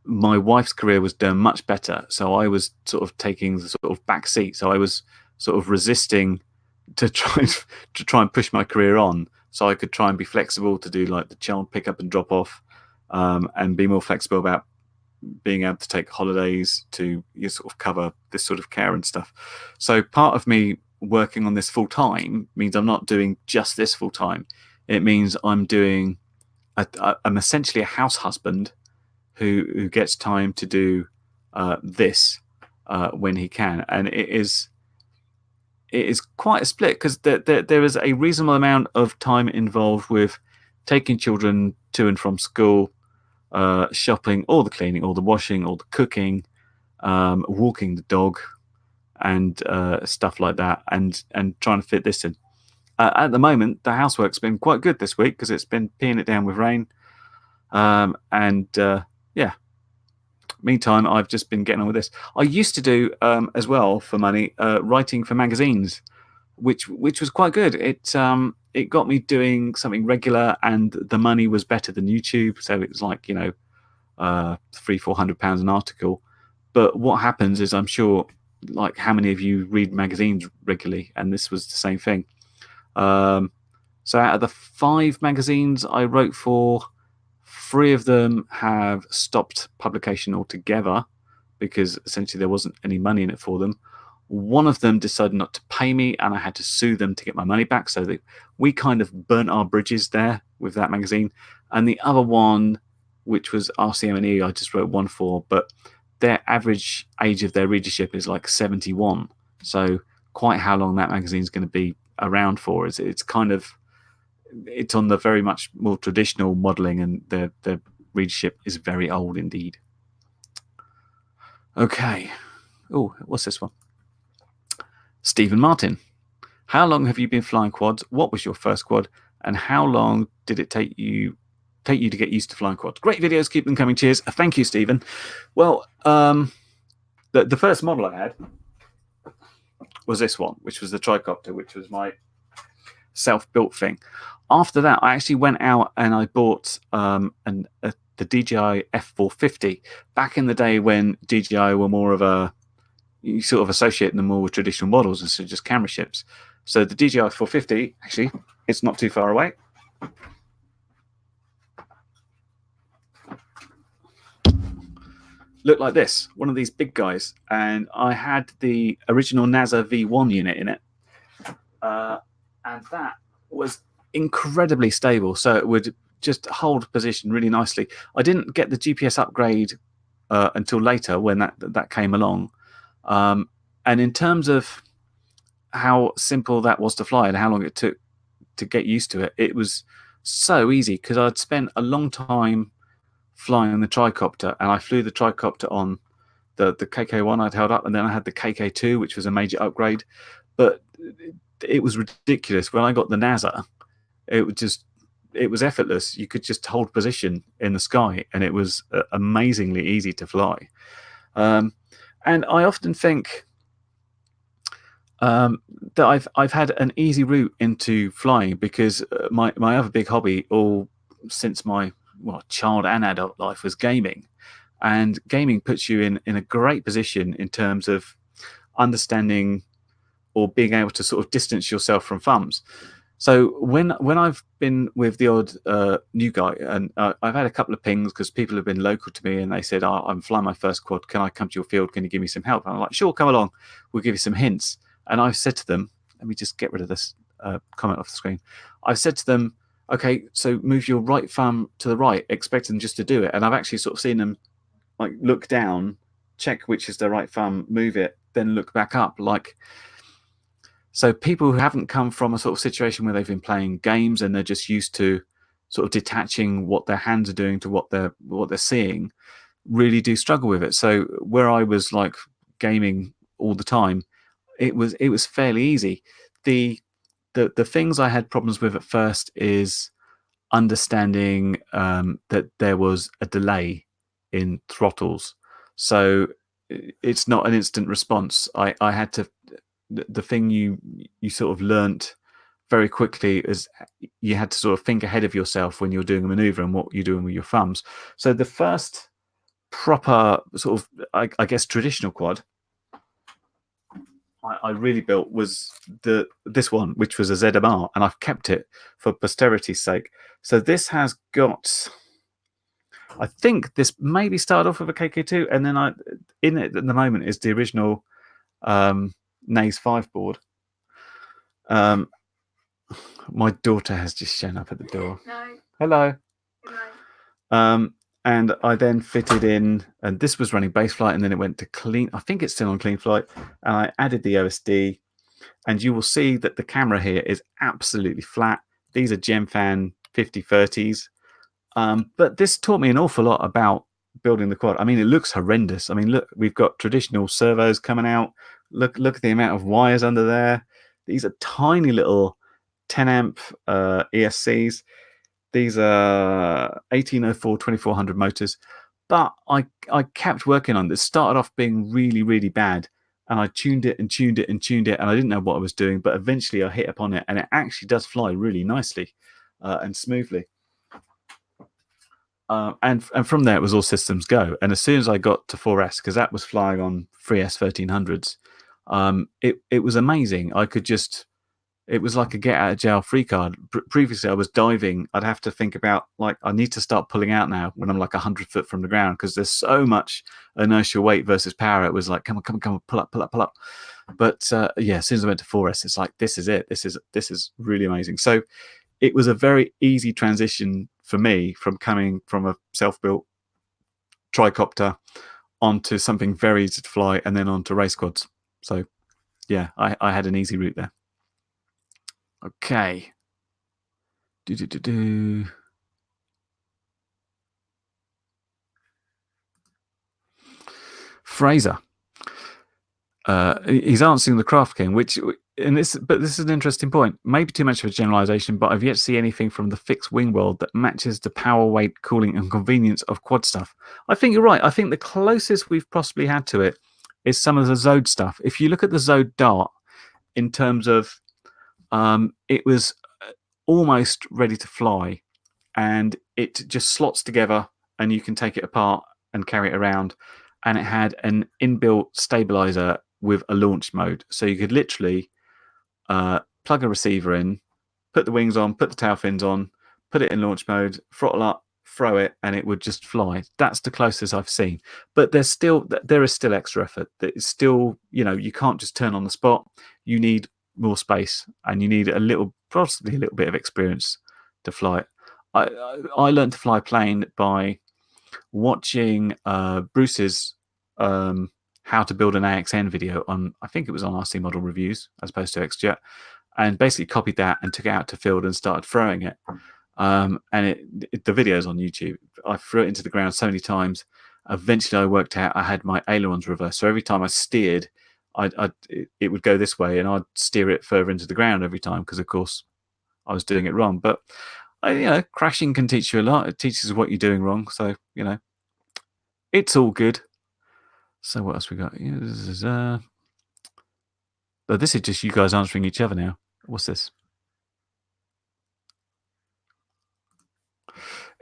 my wife's career was doing much better, so I was sort of taking the sort of back seat. So I was sort of resisting to try and push my career on, so I could try and be flexible to do like the child pick up and drop off, and be more flexible about being able to take holidays to sort of cover this sort of care and stuff. So part of me working on this full time means I'm not doing just this full time. It means I'm doing I'm essentially a house husband who gets time to do this when he can, and it is quite a split because there is a reasonable amount of time involved with taking children to and from school, shopping, all the cleaning, all the washing, all the cooking, walking the dog, and stuff like that, and trying to fit this in. At the moment, the housework's been quite good this week because it's been peeing it down with rain, yeah. Meantime, I've just been getting on with this. I used to do as well for money writing for magazines, which was quite good. It got me doing something regular, and the money was better than YouTube. So it was like £300-400 an article. But what happens is, I'm sure, like, how many of you read magazines regularly? And this was the same thing. So out of the 5 magazines I wrote for, 3 of them have stopped publication altogether because essentially there wasn't any money in it for them. One of them decided not to pay me, and I had to sue them to get my money back. So we kind of burnt our bridges there with that magazine. And the other one, which was RCM&E, I just wrote one for, but their average age of their readership is like 71. So quite how long that magazine is going to be around for is it's on the very much more traditional modelling, and the readership is very old indeed. Okay. Oh, what's this one? Stephen Martin. How long have you been flying quads? What was your first quad? And how long did it take you to get used to flying quads? Great videos. Keep them coming. Cheers. Thank you, Stephen. Well, the first model I had was this one, which was the tricopter, which was my self-built thing. After that, I actually went out and I bought a the DJI F450 back in the day when DJI were more of a, you sort of associate them more with traditional models instead of just camera ships. So the DJI 450, actually, it's not too far away. Looked like this, one of these big guys, and I had the original NASA V1 unit in it, and that was incredibly stable, so it would just hold position really nicely. I didn't get the GPS upgrade until later when that came along, and in terms of how simple that was to fly and how long it took to get used to it, it was so easy because I'd spent a long time flying the tricopter, and I flew the tricopter on the KK1 I'd held up, and then I had the KK2, which was a major upgrade. But it was ridiculous. When I got the NASA, it was effortless. You could just hold position in the sky, and it was amazingly easy to fly. And I often think that I've had an easy route into flying because my other big hobby, all since my child and adult life, was gaming, and gaming puts you in a great position in terms of understanding or being able to sort of distance yourself from thumbs. So when I've been with the odd new guy, and I've had a couple of pings because people have been local to me and they said, I'm flying my first quad, can I come to your field, can you give me some help? And I'm like, sure, come along, we'll give you some hints. And I've said to them, let me just get rid of this comment off the screen. I've said to them, okay, so move your right thumb to the right, expecting them just to do it. And I've actually sort of seen them like look down, check which is their right thumb, move it, then look back up. So people who haven't come from a sort of situation where they've been playing games and they're just used to sort of detaching what their hands are doing to what they're seeing, really do struggle with it. So where I was like gaming all the time, it was fairly easy. The things I had problems with at first is understanding that there was a delay in throttles. So it's not an instant response. I had to, the thing you sort of learnt very quickly is you had to sort of think ahead of yourself when you're doing a maneuver and what you're doing with your thumbs. So the first proper sort of, I guess, traditional quad I really built was this one, which was a ZMR, and I've kept it for posterity's sake. So this has got, I think this maybe started off with a KK2, and then in it at the moment is the original NAS 5 board. My daughter has just shown up at the door. No. Hello. Hello. And I then fitted in, and this was running Baseflight, and then it went to Clean. I think it's still on Clean Flight, and I added the OSD, and you will see that the camera here is absolutely flat. These are GemFan 5030s, but this taught me an awful lot about building the quad. I mean, it looks horrendous. I mean, look, we've got traditional servos coming out. Look at the amount of wires under there. These are tiny little 10 amp ESCs. These are 1804 2400 motors, but I kept working on this. Started off being really, really bad, and I tuned it and tuned it and tuned it, and I didn't know what I was doing, but eventually I hit upon it, and it actually does fly really nicely and smoothly. And from there, it was all systems go. And as soon as I got to 4S, because that was flying on 3S 1300s, it was amazing. I could just, it was like a get out of jail free card. Previously, I was diving. I'd have to think about, like, I need to start pulling out now when I'm like 100 foot from the ground because there's so much inertial weight versus power. It was like, come on, pull up. But yeah, as soon as I went to 4S, it's like, this is it. This is really amazing. So it was a very easy transition for me from coming from a self-built tricopter onto something very easy to fly and then onto race quads. So yeah, I had an easy route there. Okay. Fraser. He's answering the Craft King, but this is an interesting point. Maybe too much of a generalization, but I've yet to see anything from the fixed wing world that matches the power, weight, cooling, and convenience of quad stuff. I think you're right. I think the closest we've possibly had to it is some of the Zode stuff. If you look at the Zode Dart, in terms of it was almost ready to fly, and it just slots together and you can take it apart and carry it around. And it had an inbuilt stabilizer with a launch mode. So you could literally plug a receiver in, put the wings on, put the tail fins on, put it in launch mode, throttle up, throw it, and it would just fly. That's the closest I've seen. But there is still extra effort. It's still, you can't just turn on the spot. You need more space, and you need possibly a little bit of experience to fly it. I learned to fly a plane by watching Bruce's how to build an AXN video on, I think it was on RC Model Reviews as opposed to XJet, and basically copied that and took it out to field and started throwing it. And the video's on YouTube. I threw it into the ground so many times. Eventually, I worked out I had my ailerons reversed. So every time I steered, it would go this way, and I'd steer it further into the ground every time because, of course, I was doing it wrong. But crashing can teach you a lot. It teaches what you're doing wrong. So it's all good. So what else we got? This is just you guys answering each other now. What's this?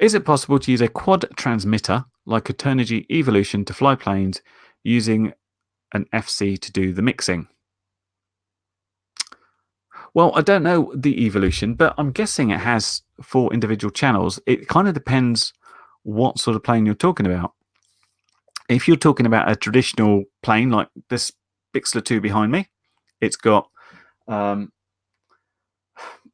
Is it possible to use a quad transmitter like a Turnigy Evolution to fly planes using an FC to do the mixing? Well, I don't know the Evolution, but I'm guessing it has 4 individual channels. It kind of depends what sort of plane you're talking about. If you're talking about a traditional plane like this Bixler 2 behind me, it's got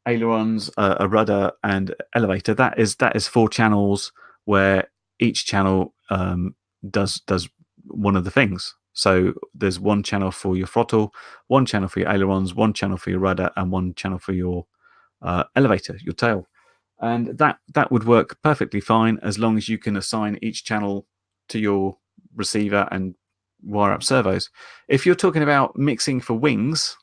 ailerons, a rudder, and elevator. That is 4 channels where each channel does one of the things. So there's 1 channel for your throttle, 1 channel for your ailerons, 1 channel for your rudder, and 1 channel for your elevator, your tail. And that would work perfectly fine as long as you can assign each channel to your receiver and wire up servos. If you're talking about mixing for wings,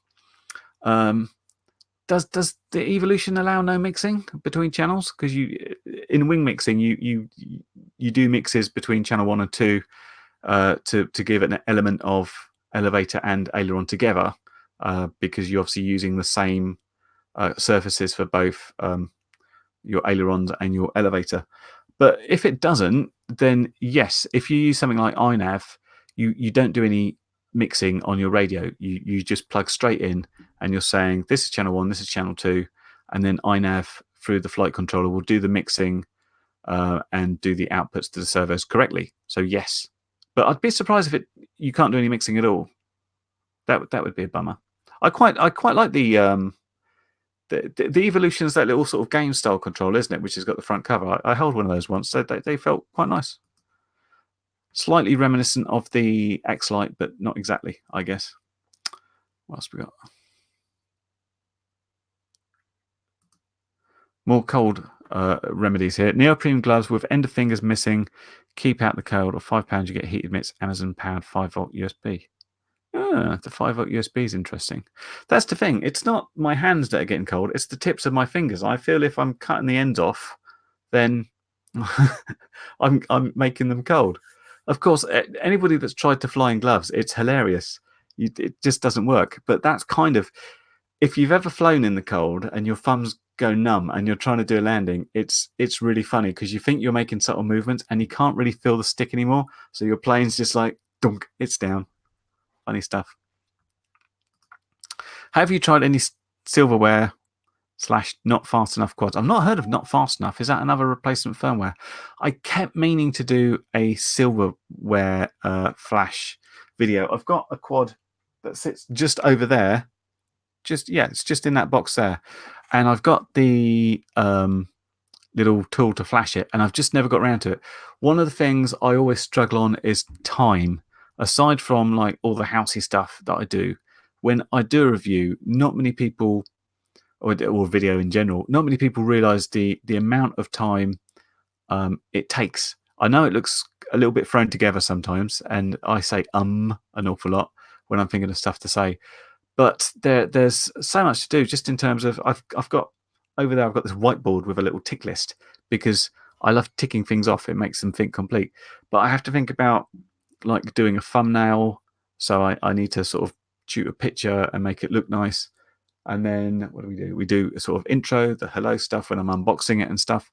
does the Evolution allow no mixing between channels? Because in wing mixing you do mixes between channel 1 and 2 to give an element of elevator and aileron together, because you're obviously using the same surfaces for both your ailerons and your elevator. But if it doesn't, then yes, if you use something like iNav, you don't do any mixing on your radio. You just plug straight in, and you're saying this is channel 1, this is channel 2, and then iNav through the flight controller will do the mixing and do the outputs to the servos correctly. So yes, but I'd be surprised if you can't do any mixing at all. That would be a bummer. I quite like the Evolution's that little sort of game style control, isn't it? Which has got the front cover. I held one of those once. So they felt quite nice. Slightly reminiscent of the X-Lite, but not exactly, I guess. What else we got? More cold remedies here. Neoprene gloves with end of fingers missing. Keep out the cold. Or £5 you get heated mitts. Amazon powered 5-volt USB. The 5-volt USB is interesting. That's the thing. It's not my hands that are getting cold. It's the tips of my fingers. I feel if I'm cutting the ends off, then I'm making them cold. Of course, anybody that's tried to fly in gloves, it's hilarious. It just doesn't work. But that's kind of, if you've ever flown in the cold and your thumbs go numb and you're trying to do a landing, it's really funny because you think you're making subtle movements and you can't really feel the stick anymore. So your plane's just like, dunk, it's down. Funny stuff. Have you tried any silverware / not fast enough quads? I've not heard of not fast enough. Is that another replacement firmware? I kept meaning to do a silverware flash video. I've got a quad that sits just over there. It's just in that box there. And I've got the little tool to flash it, and I've just never got around to it. One of the things I always struggle on is time. Aside from like all the housey stuff that I do, when I do a review, not many people, or video in general, not many people realize the amount of time it takes. I know it looks a little bit thrown together sometimes, and I say an awful lot when I'm thinking of stuff to say. But there's so much to do just in terms of I've got over there, I've got this whiteboard with a little tick list because I love ticking things off. It makes them think complete. But I have to think about like doing a thumbnail. So I need to sort of shoot a picture and make it look nice. And then what do? We do a sort of intro, the hello stuff when I'm unboxing it and stuff.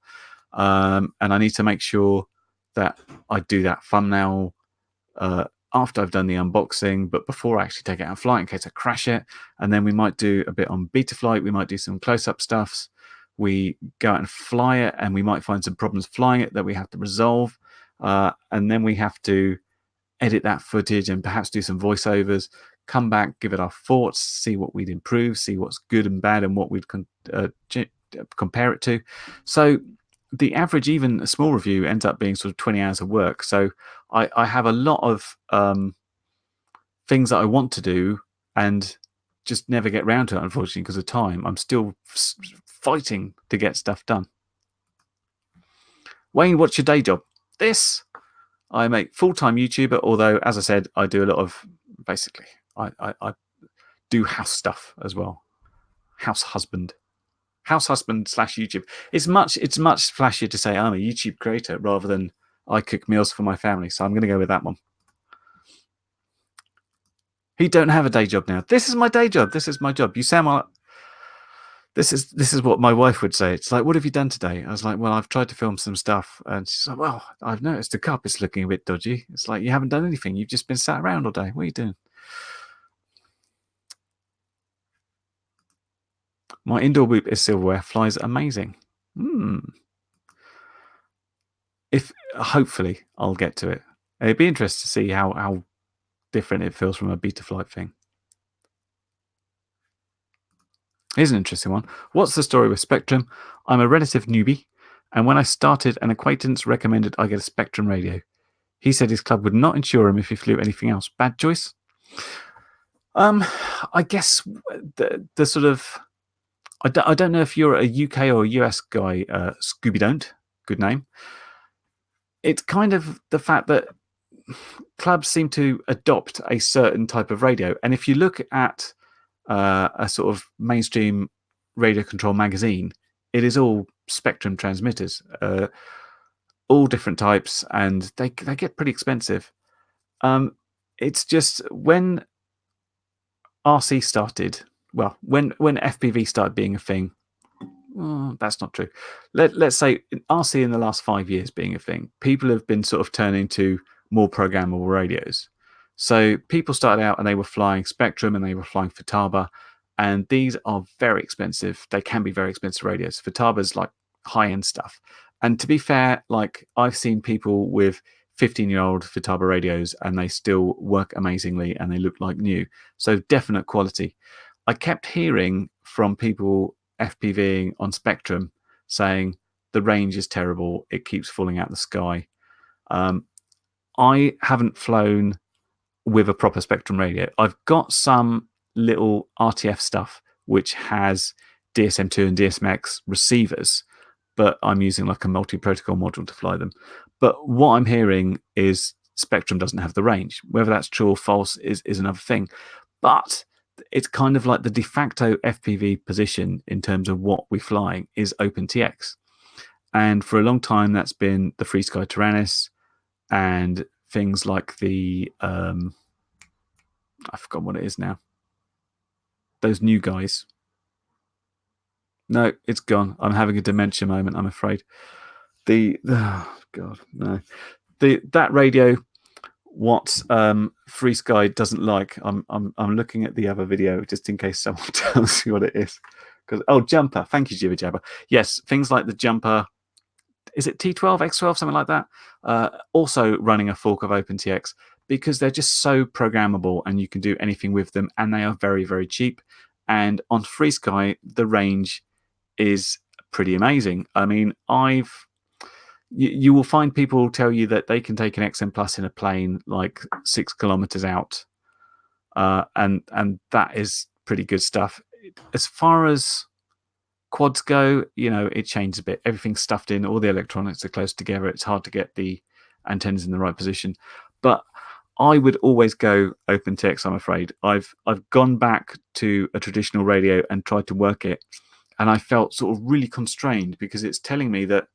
And I need to make sure that I do that thumbnail after I've done the unboxing, but before I actually take it out of flight in case I crash it. And then we might do a bit on beta flight. We might do some close-up stuffs. We go out and fly it, and we might find some problems flying it that we have to resolve. And then we have to edit that footage and perhaps do some voiceovers, come back, give it our thoughts, see what we'd improve, see what's good and bad, and what we'd compare it to. So the average, even a small review, ends up being sort of 20 hours of work. So I have a lot of things that I want to do and just never get round to it, unfortunately, because of time. I'm still fighting to get stuff done. Wayne, what's your day job? This. I make full-time YouTuber, although, as I said, I do a lot of, basically, I do house stuff as well. House husband / YouTube. It's much flashier to say I'm a YouTube creator rather than I cook meals for my family. So I'm going to go with that one. He don't have a day job now. This is my day job. This is my job. You sound like this is what my wife would say. It's like, what have you done today? I was like, well, I've tried to film some stuff. And she's like, well, I've noticed the cup is looking a bit dodgy. It's like, you haven't done anything. You've just been sat around all day. What are you doing? My indoor whoop is silverware. Flies amazing. If hopefully I'll get to it. It'd be interesting to see how different it feels from a beta flight thing. Here's an interesting one. What's the story with Spectrum? I'm a relative newbie, and when I started, an acquaintance recommended I get a Spectrum radio. He said his club would not insure him if he flew anything else. Bad choice? I guess the sort of... I don't know if you're a UK or a US guy, Scooby Don't, good name. It's kind of the fact that clubs seem to adopt a certain type of radio. And if you look at a sort of mainstream radio control magazine, it is all Spectrum transmitters, all different types, and they get pretty expensive. It's just when RC started, well, when FPV started being a thing, well, that's not true. Let's say RC in the last 5 years being a thing, people have been sort of turning to more programmable radios. So people started out and they were flying Spectrum and they were flying Futaba, and these are very expensive. They can be very expensive radios. Futaba's like high-end stuff. And to be fair, like I've seen people with 15-year-old Futaba radios and they still work amazingly and they look like new. So definite quality. I kept hearing from people FPVing on Spectrum saying the range is terrible. It keeps falling out of the sky. I haven't flown with a proper Spectrum radio. I've got some little RTF stuff which has DSM2 and DSMX receivers, but I'm using like a multi-protocol module to fly them. But what I'm hearing is Spectrum doesn't have the range. Whether that's true or false is another thing. But it's kind of like the de facto FPV position in terms of what we're flying is OpenTX. And for a long time, that's been the FreeSky Taranis and things like the, I forgot what it is now. Those new guys. No, it's gone. I'm having a dementia moment, I'm afraid. Oh God, no. That radio, what FreeSky doesn't like. I'm looking at the other video just in case someone tells me what it is. Oh, Jumper. Thank you, Jibber Jabber. Yes, things like the Jumper. Is it T12, X12, something like that? Also running a fork of OpenTX because they're just so programmable and you can do anything with them, and they are very, very cheap. And on FreeSky, the range is pretty amazing. I mean, you will find people tell you that they can take an XM Plus in a plane like 6 kilometers out, and that is pretty good stuff. As far as quads go, you know, it changes a bit. Everything's stuffed in, all the electronics are close together. It's hard to get the antennas in the right position. But I would always go OpenTX, I'm afraid. I've gone back to a traditional radio and tried to work it, and I felt sort of really constrained because it's telling me that,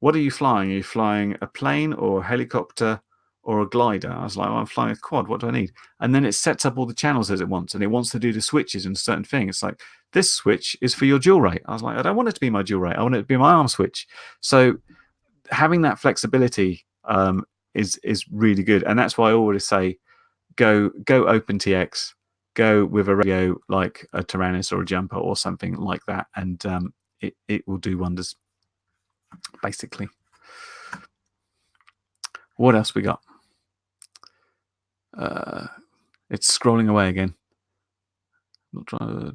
what are you flying? Are you flying a plane or a helicopter or a glider? I was like, well, I'm flying a quad. What do I need? And then it sets up all the channels as it wants, and it wants to do the switches and certain things. It's like, this switch is for your dual rate. I was like, I don't want it to be my dual rate. I want it to be my arm switch. So having that flexibility is really good, and that's why I always say go OpenTX, go with a radio like a Tyrannus or a Jumper or something like that, and it will do wonders. Basically, what else we got? It's scrolling away again. Not trying.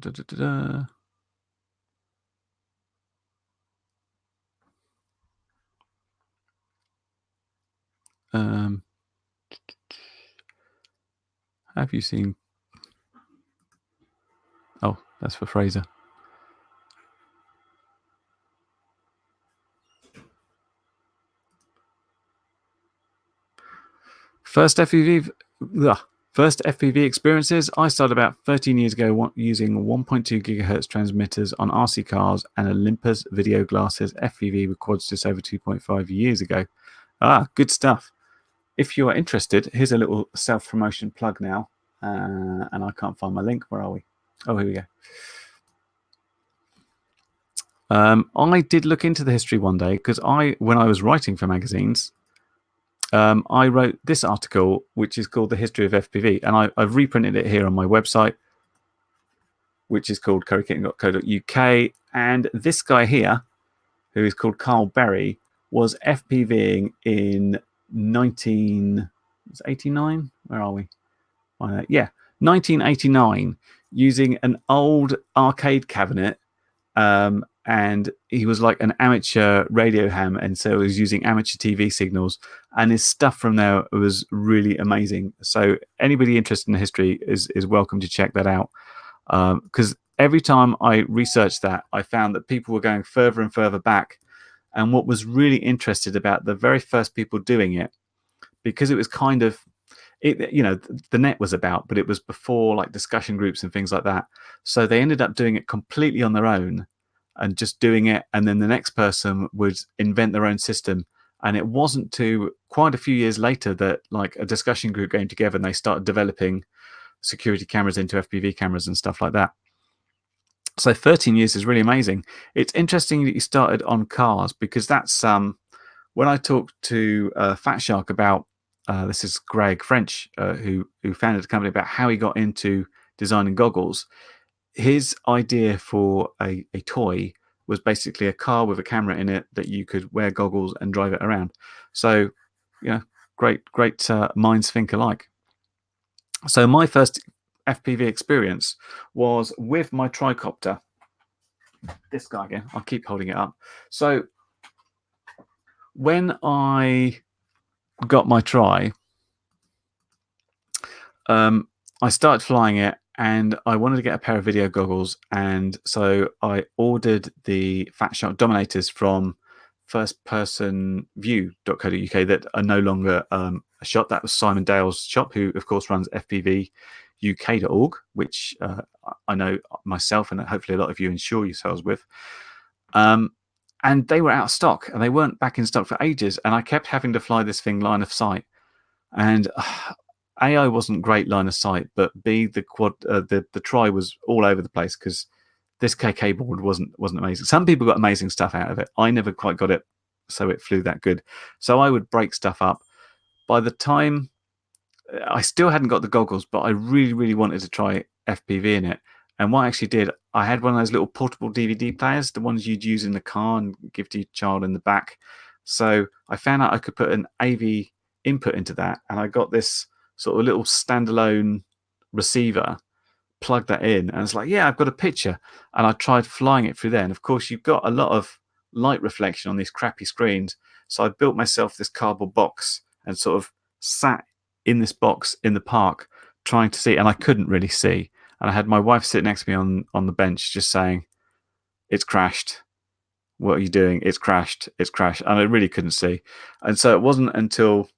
Have you seen? Oh, that's for Fraser. First FPV experiences. I started about 13 years ago using 1.2 gigahertz transmitters on RC cars and Olympus video glasses FPV with quads just over 2.5 years ago. Good stuff. If you are interested, here's a little self-promotion plug now. And I can't find my link. Where are we? Oh, here we go. I did look into the history one day because when I was writing for magazines, I wrote this article, which is called The History of FPV, and I've reprinted it here on my website, which is called currykitting.co.uk. And this guy here, who is called Carl Berry, was FPVing in 1989. Where are we? 1989, using an old arcade cabinet. And he was like an amateur radio ham, and so he was using amateur TV signals, and his stuff from there was really amazing. So anybody interested in the history is welcome to check that out, because every time I researched that, I found that people were going further and further back. And what was really interesting about the very first people doing it, because it was kind of the net was about, but it was before like discussion groups and things like that. So they ended up doing it completely on their own and just doing it, and then the next person would invent their own system. And it wasn't to quite a few years later that like a discussion group came together and they started developing security cameras into FPV cameras and stuff like that. So 13 years is really amazing. It's interesting that you started on cars, because that's when I talked to Fat Shark about this is Greg French, who founded the company, about how he got into designing goggles. His idea for a toy was basically a car with a camera in it that you could wear goggles and drive it around. So, great minds think alike. So my first FPV experience was with my tricopter. This guy again, I'll keep holding it up. So when I got my Tri, I started flying it, and I wanted to get a pair of video goggles, and so I ordered the Fat Shark Dominators from firstpersonview.co.uk that are no longer a shop. That was Simon Dale's shop, who of course runs fpvuk.org, which I know myself and hopefully a lot of you insure yourselves with. And they were out of stock, and they weren't back in stock for ages, and I kept having to fly this thing line of sight. And A, I wasn't great line of sight, but B, the Tri was all over the place, because this KK board wasn't amazing. Some people got amazing stuff out of it. I never quite got it, so it flew that good. So I would break stuff up. By the time I still hadn't got the goggles, but I really, really wanted to try FPV in it. And what I actually did, I had one of those little portable DVD players, the ones you'd use in the car and give to your child in the back. So I found out I could put an AV input into that, and I got this sort of little standalone receiver, plug that in, and it's like, yeah, I've got a picture. And I tried flying it through there, and of course you've got a lot of light reflection on these crappy screens. So I built myself this cardboard box and sort of sat in this box in the park trying to see, and I couldn't really see. And I had my wife sit next to me on the bench just saying, it's crashed. What are you doing? It's crashed. It's crashed. And I really couldn't see. And so it wasn't until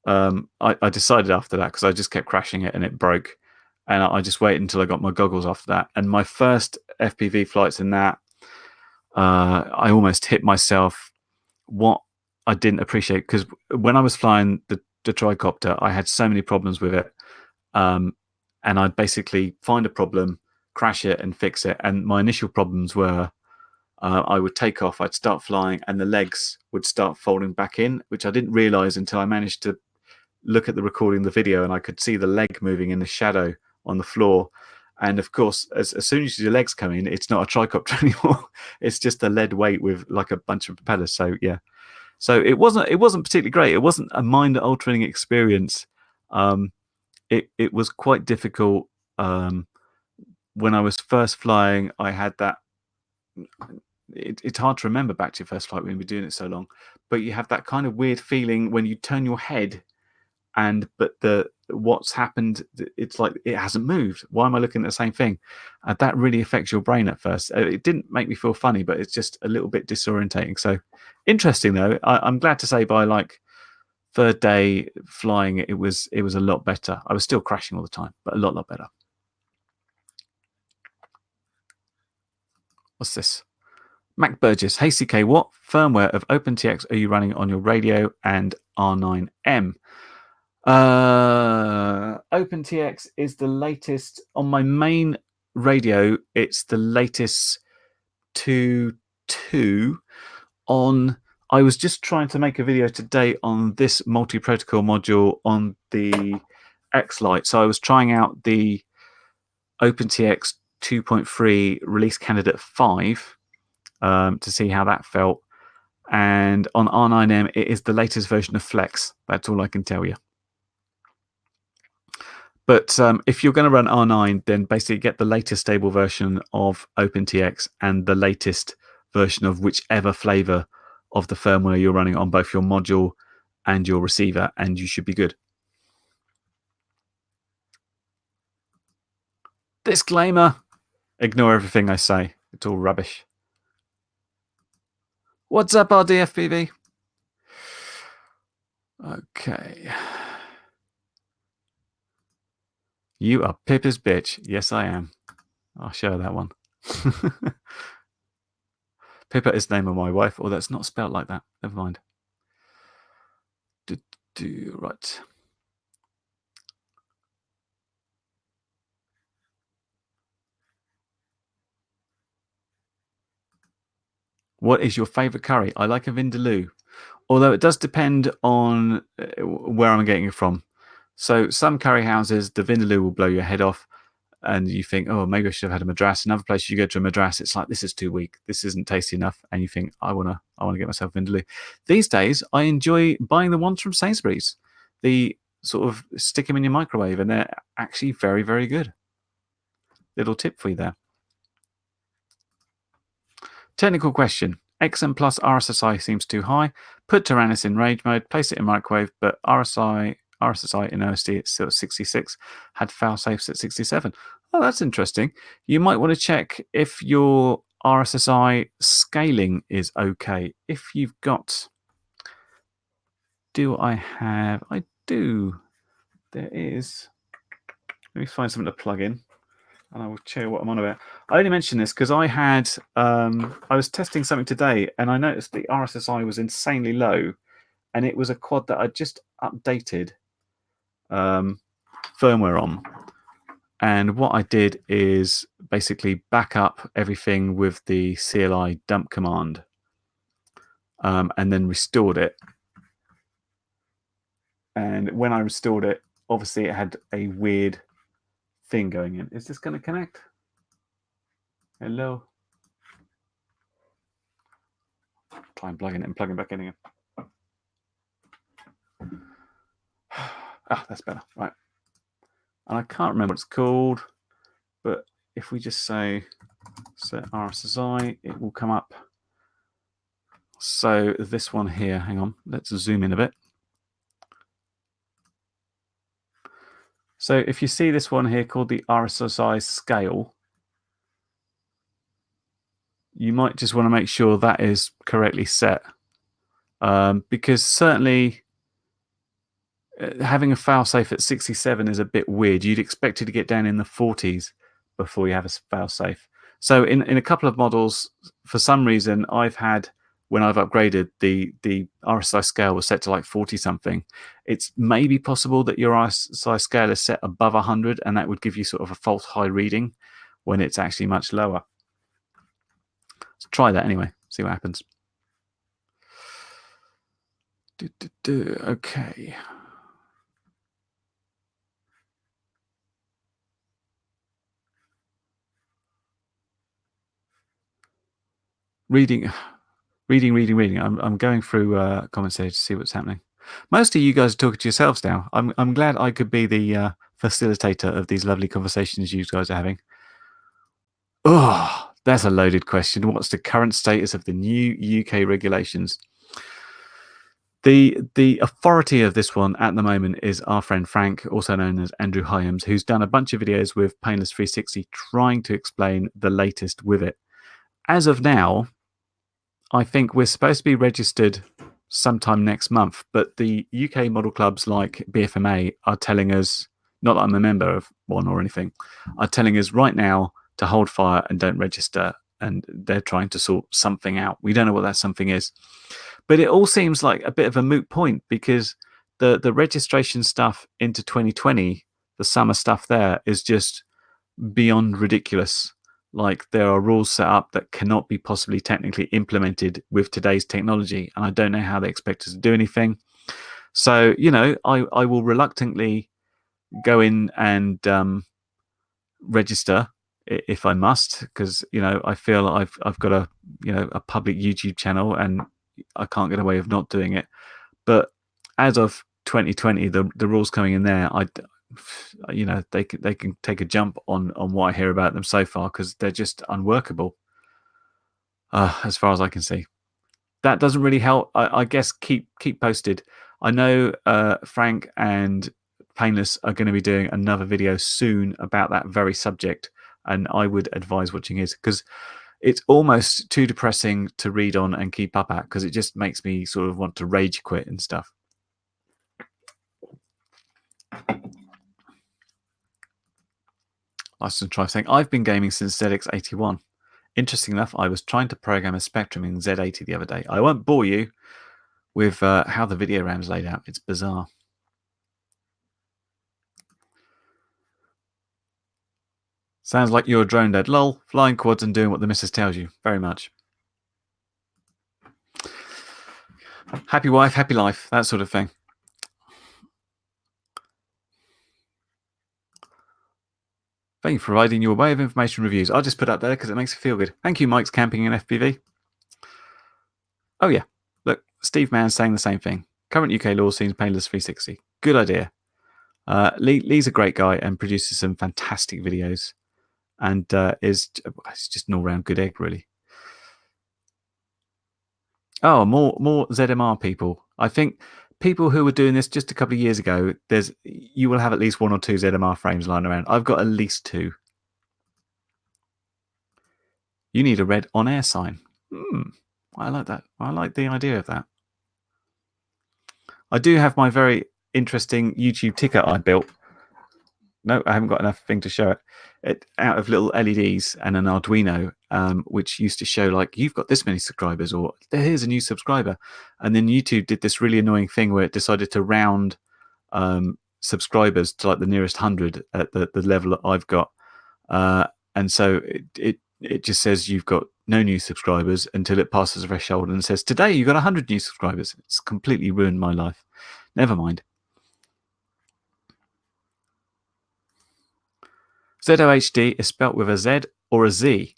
I decided after that, because I just kept crashing it and it broke. And I just waited until I got my goggles after that. And my first FPV flights in that, I almost hit myself. What I didn't appreciate, because when I was flying the tricopter, I had so many problems with it. And I'd basically find a problem, crash it and fix it. And my initial problems were I would take off, I'd start flying, and the legs would start folding back in, which I didn't realize until I managed to look at the recording of the video, and I could see the leg moving in the shadow on the floor. And of course, as soon as your legs come in, it's not a tricopter anymore. It's just a lead weight with like a bunch of propellers. So yeah, so it wasn't particularly great. It wasn't a mind-altering experience. It was quite difficult. When I was first flying, I had that. It's hard to remember back to your first flight when you've been doing it so long, but you have that kind of weird feeling when you turn your head, but what's happened, it's like it hasn't moved. Why am I looking at the same thing? That really affects your brain at first. It didn't make me feel funny, but it's just a little bit disorientating. So interesting though. I'm glad to say by like third day flying, it was a lot better. I was still crashing all the time, but a lot better. What's this? Mac Burgess, hey CK, what firmware of OpenTX are you running on your radio and R9M? OpenTX is the latest on my main radio. It's the latest 2.2 on. I was just trying to make a video today on this multi-protocol module on the X-Lite. So I was trying out the OpenTX 2.3 release candidate 5 to see how that felt. And on R9M, it is the latest version of Flex. That's all I can tell you. But if you're going to run R9, then basically get the latest stable version of OpenTX and the latest version of whichever flavor of the firmware you're running on both your module and your receiver, and you should be good. Disclaimer: ignore everything I say. It's all rubbish. What's up, RDFBV? Okay. You are Pippa's bitch. Yes, I am. I'll show her that one. Pippa is the name of my wife, or that's not spelled like that. Never mind. Right. What is your favourite curry? I like a vindaloo, although it does depend on where I'm getting it from. So some curry houses, the vindaloo will blow your head off, and you think, oh, maybe I should have had a madras. Another place you go to a madras, it's like, this is too weak. This isn't tasty enough, and you think, I wanna get myself vindaloo. These days, I enjoy buying the ones from Sainsbury's. The sort of stick them in your microwave, and they're actually very, very good. Little tip for you there. Technical question. XM plus RSSI seems too high. Put Tyrannus in rage mode, place it in microwave, but RSSI in OSD it's still at 66. Had failsafes at 67. Oh, that's interesting. You might want to check if your RSSI scaling is okay. If you've got... I do. There is... Let me find something to plug in, and I will show you what I'm on about. I only mention this because I had I was testing something today, and I noticed the RSSI was insanely low, and it was a quad that I just updated firmware on. And what I did is basically back up everything with the CLI dump command, and then restored it. And when I restored it, obviously it had a weird thing going in. Is this going to connect? Hello? Try and plug in it and plug it back in again. Ah, that's better. Right. And I can't remember what it's called, but if we just say set RSSI, it will come up. So this one here, hang on, let's zoom in a bit. So if you see this one here called the RSSI scale, you might just want to make sure that is correctly set, because certainly having a failsafe at 67 is a bit weird. You'd expect it to get down in the 40s before you have a failsafe. So in a couple of models, for some reason, I've had, when I've upgraded, the RSI scale was set to like 40 something. It's maybe possible that your RSI scale is set above 100, and that would give you sort of a false high reading when it's actually much lower. Let's try that anyway. See what happens. Okay. Reading. I'm going through comments here to see what's happening. Most of you guys are talking to yourselves now. I'm glad I could be the facilitator of these lovely conversations you guys are having. Oh, that's a loaded question. What's the current status of the new UK regulations? The authority of this one at the moment is our friend Frank, also known as Andrew Hyams, who's done a bunch of videos with Painless 360 trying to explain the latest with it. As of now, I think we're supposed to be registered sometime next month, but the UK model clubs like BFMA are telling us, not that I'm a member of one or anything, are telling us right now to hold fire and don't register, and they're trying to sort something out. We don't know what that something is. But it all seems like a bit of a moot point because the registration stuff into 2020, the summer stuff there, is just beyond ridiculous. Like, there are rules set up that cannot be possibly technically implemented with today's technology, and I don't know how they expect us to do anything. So, I will reluctantly go in and register if I must, because I feel I've got a public YouTube channel and I can't get away with not doing it. But as of 2020, the rules coming in there, they can take a jump on what I hear about them so far, because they're just unworkable, as far as I can see. That doesn't really help. I guess keep posted. I know Frank and Painless are going to be doing another video soon about that very subject, and I would advise watching his, because it's almost too depressing to read on and keep up at, because it just makes me sort of want to rage quit and stuff. License Drive saying, I've been gaming since ZX81. Interesting enough, I was trying to program a Spectrum in Z80 the other day. I won't bore you with how the video RAM's laid out. It's bizarre. Sounds like you're a drone dad. Lol, flying quads and doing what the missus tells you. Very much. Happy wife, happy life. That sort of thing. Thank you for providing your way of information reviews. I'll just put up there because it makes me feel good. Thank you, Mike's Camping in FPV. Oh, yeah. Look, Steve Mann's saying the same thing. Current UK law seems Painless 360. Good idea. Lee's a great guy and produces some fantastic videos, and is just an all-round good egg, really. Oh, more ZMR people. I think people who were doing this just a couple of years ago, you will have at least 1 or 2 ZMR frames lying around. I've got at least 2. You need a red on-air sign. I like that. I like the idea of that. I do have my very interesting YouTube ticker I built. No, I haven't got enough thing to show it. Out of little LEDs and an Arduino, which used to show, like, you've got this many subscribers, or here's a new subscriber. And then YouTube did this really annoying thing where it decided to round subscribers to like the nearest 100 at the level that I've got. And so it just says you've got no new subscribers until it passes a threshold, and it says, today you've got 100 new subscribers. It's completely ruined my life. Never mind. ZOHD is spelt with a Z or a Z.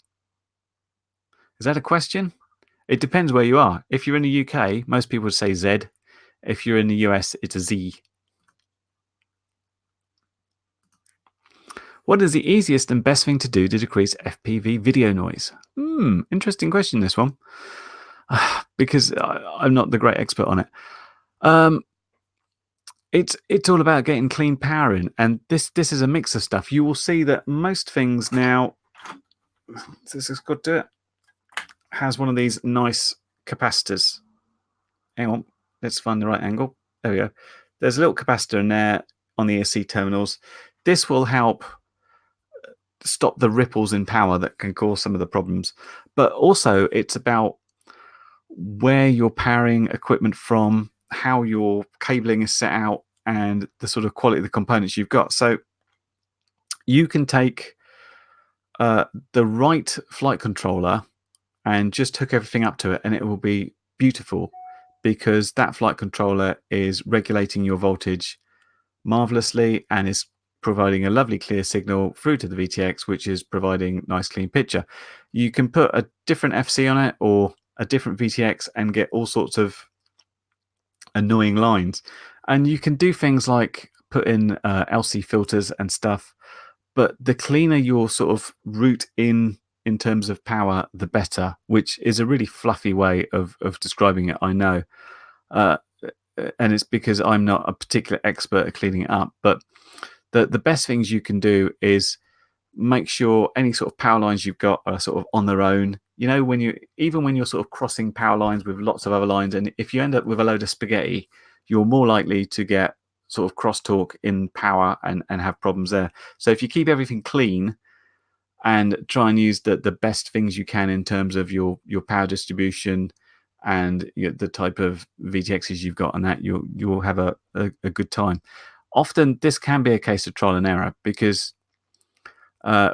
Is that a question? It depends where you are. If you're in the UK, most people would say Z. If you're in the US, it's a Z. What is the easiest and best thing to do to decrease FPV video noise? Interesting question, this one. Because I'm not the great expert on it. It's all about getting clean power in, and this is a mix of stuff. You will see that most things now, this has got to has one of these nice capacitors. Hang on, let's find the right angle. There we go. There's a little capacitor in there on the ESC terminals. This will help stop the ripples in power that can cause some of the problems. But also, it's about where you're powering equipment from, how your cabling is set out, and the sort of quality of the components you've got. So you can take the right flight controller and just hook everything up to it, and it will be beautiful, because that flight controller is regulating your voltage marvelously and is providing a lovely clear signal through to the VTX, which is providing nice clean picture. You can put a different FC on it or a different VTX and get all sorts of annoying lines, and you can do things like put in LC filters and stuff, but the cleaner your sort of route in terms of power, the better, which is a really fluffy way of describing it, I know. uh, and it's because I'm not a particular expert at cleaning it up, but the best things you can do is make sure any sort of power lines you've got are sort of on their own. You know, even when you're sort of crossing power lines with lots of other lines, and if you end up with a load of spaghetti, you're more likely to get sort of crosstalk in power and have problems there. So if you keep everything clean and try and use the best things you can in terms of your power distribution and the type of VTXs you've got, and that you'll have a good time. Often this can be a case of trial and error, because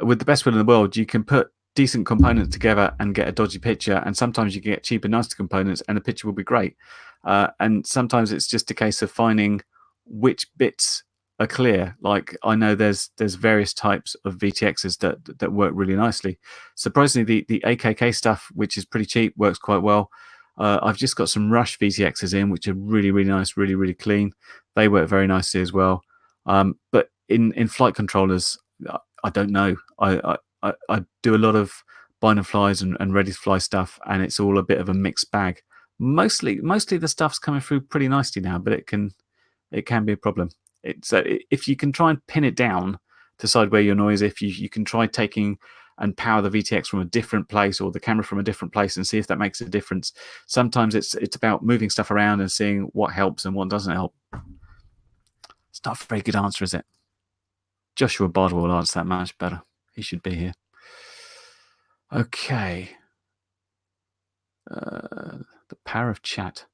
with the best will in the world, you can put decent components together and get a dodgy picture, and sometimes you can get cheaper, nicer components and the picture will be great. And sometimes it's just a case of finding which bits are clear. Like, I know there's various types of VTXs that work really nicely. Surprisingly, the AKK stuff, which is pretty cheap, works quite well. I've just got some Rush VTXs in, which are really, really nice, really, really clean. They work very nicely as well. But in flight controllers, I don't know. I do a lot of bind and flies and ready to fly stuff, and it's all a bit of a mixed bag. Mostly the stuff's coming through pretty nicely now, but it can be a problem. If you can try and pin it down, decide where your noise, if you can try taking and power the VTX from a different place or the camera from a different place and see if that makes a difference. Sometimes it's about moving stuff around and seeing what helps and what doesn't help. It's not a very good answer, is it? Joshua Bardwell will answer that much better. He should be here. Okay. The power of chat.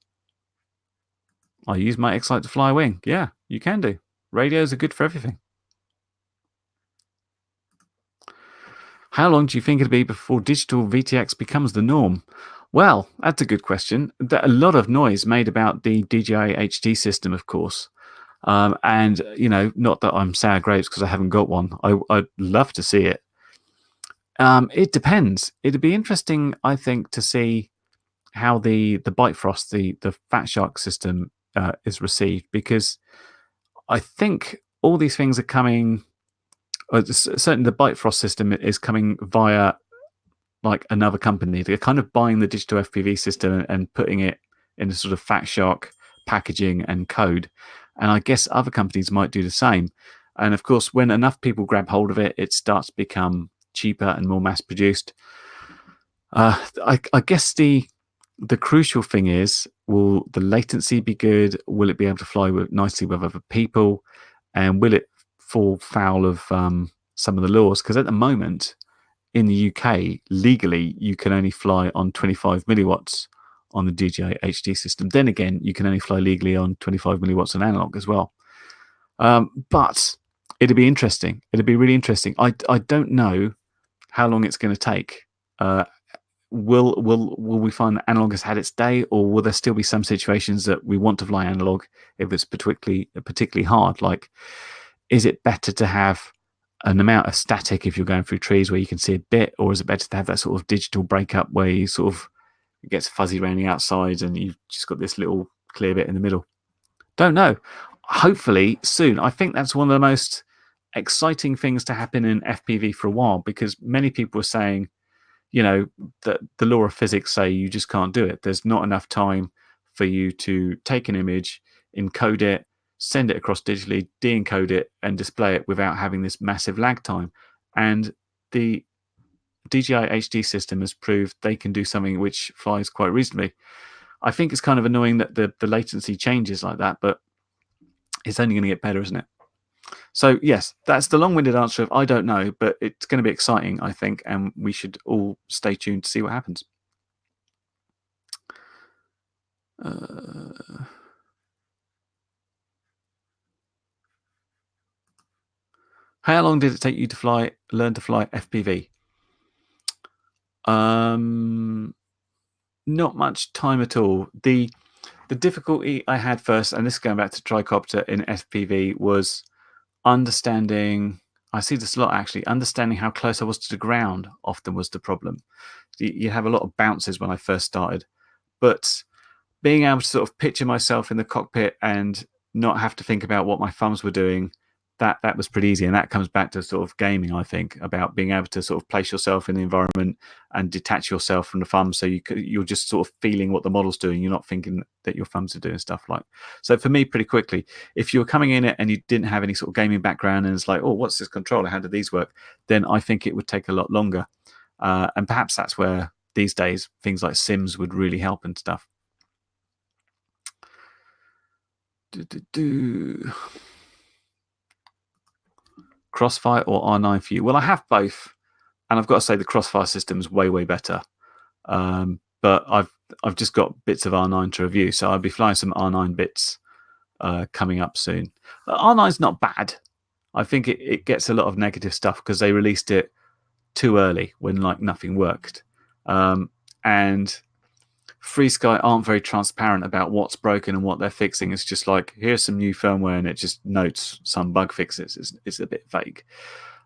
I use my X-Lite to fly a wing. Yeah, you can do. Radios are good for everything. How long do you think it'll be before digital VTX becomes the norm? Well, that's a good question. There's a lot of noise made about the DJI HD system, of course. And, not that I'm sour grapes because I haven't got one. I'd love to see it. It depends. It'd be interesting, I think, to see how the Bitefrost, the Fat Shark system, is received, because I think all these things are coming. Certainly, the Bitefrost system is coming via like another company. They're kind of buying the digital FPV system and putting it in a sort of Fat Shark packaging and code. And I guess other companies might do the same. And of course, when enough people grab hold of it, it starts to become cheaper and more mass produced. I guess the crucial thing is, will the latency be good? Will it be able to fly nicely with other people? And will it fall foul of some of the laws? Because at the moment, in the UK, legally, you can only fly on 25 milliwatts on the DJI HD system. Then again, you can only fly legally on 25 milliwatts on analog as well. But it'd be interesting. It'd be really interesting. I don't know how long it's going to take. Will we find that analog has had its day, or will there still be some situations that we want to fly analog if it's particularly hard? Like, is it better to have an amount of static if you're going through trees where you can see a bit, or is it better to have that sort of digital breakup where you sort of, it gets fuzzy around the outsides and you've just got this little clear bit in the middle? Don't know. Hopefully soon. I think that's one of the most exciting things to happen in FPV for a while, because many people are saying, that the law of physics say you just can't do it. There's not enough time for you to take an image, encode it, send it across digitally, de-encode it, and display it without having this massive lag time. And the DJI HD system has proved they can do something which flies quite reasonably. I think it's kind of annoying that the latency changes like that, but it's only going to get better, isn't it? So yes, that's the long-winded answer of I don't know, but it's going to be exciting, I think, and we should all stay tuned to see what happens. How long did it take you to learn to fly FPV? Not much time at all. The difficulty I had first, and this is going back to tricopter in FPV, was understanding. I see this a lot actually. Understanding how close I was to the ground often was the problem. You have a lot of bounces when I first started, but being able to sort of picture myself in the cockpit and not have to think about what my thumbs were doing, that was pretty easy. And that comes back to sort of gaming, I think, about being able to sort of place yourself in the environment and detach yourself from the thumbs, so you're just sort of feeling what the model's doing. You're not thinking that your thumbs are doing stuff like. So for me, pretty quickly, if you were coming in it and you didn't have any sort of gaming background and it's like, oh, what's this controller? How do these work? Then I think it would take a lot longer. And perhaps that's where these days things like Sims would really help and stuff. Crossfire or R9 for you? Well, I have both, and I've got to say the Crossfire system is way better. But I've just got bits of R9 to review, so I'll be flying some R9 bits coming up soon. R9's not bad. I think it gets a lot of negative stuff because they released it too early when like nothing worked, and FreeSky aren't very transparent about what's broken and what they're fixing. It's just like, here's some new firmware and it just notes some bug fixes. It's a bit vague.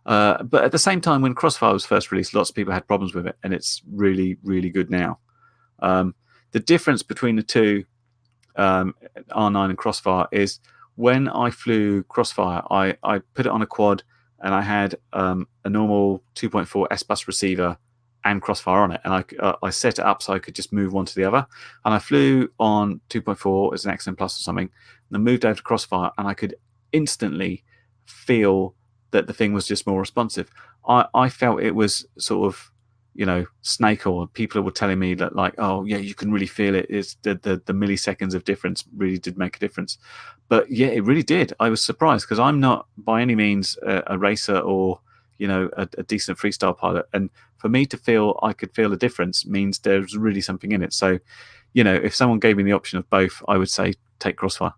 But at the same time, when Crossfire was first released, lots of people had problems with it, and it's really good now. The difference between the two, R9 and Crossfire, is when I flew Crossfire, I put it on a quad and I had a normal 2.4 S-Bus receiver and Crossfire on it, and I set it up so I could just move one to the other. And I flew on 2.4 as an XM Plus or something, and then moved over to Crossfire, and I could instantly feel that the thing was just more responsive. I felt it was sort of, snake oil. People were telling me that, like, oh yeah, you can really feel it. It's the milliseconds of difference really did make a difference. But yeah, it really did. I was surprised because I'm not by any means a racer or a decent freestyle pilot, and for me to feel I could feel a difference means there's really something in it. So, if someone gave me the option of both, I would say take Crossfire.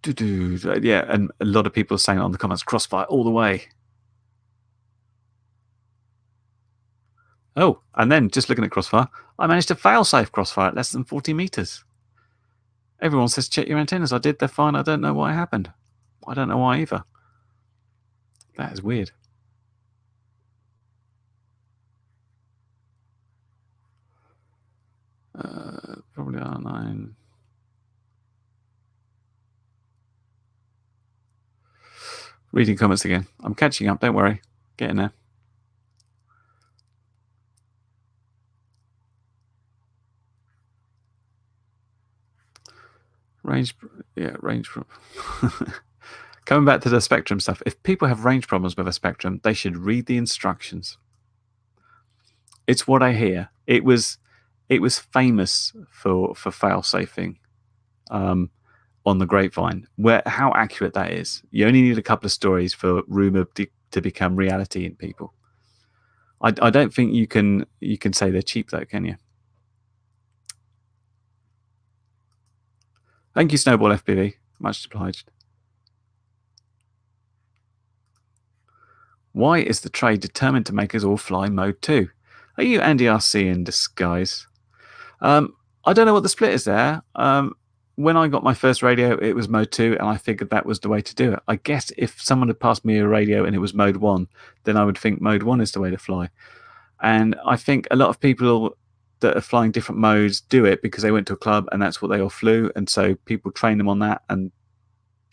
Yeah, and a lot of people are saying on the comments, Crossfire all the way. Oh, and then just looking at Crossfire, I managed to fail-safe Crossfire at less than 40 meters. Everyone says check your antennas. I did, they're fine. I don't know what happened. I don't know why either. That is weird. Probably R9. Reading comments again. I'm catching up. Don't worry. Getting there. Range. Coming back to the Spectrum stuff. If people have range problems with a Spectrum, they should read the instructions. It's what I hear. It was famous for fail-safing on the grapevine. How accurate that is. You only need a couple of stories for rumor to become reality in people. I don't think you can say they're cheap though, can you? Thank you, Snowball FPV. Much obliged. Why is the trade determined to make us all fly Mode 2? Are you Andy RC in disguise? I don't know what the split is there. When I got my first radio, it was Mode 2, and I figured that was the way to do it. I guess if someone had passed me a radio and it was Mode 1, then I would think Mode 1 is the way to fly. And I think a lot of people that are flying different modes do it because they went to a club and that's what they all flew, and so people train them on that, and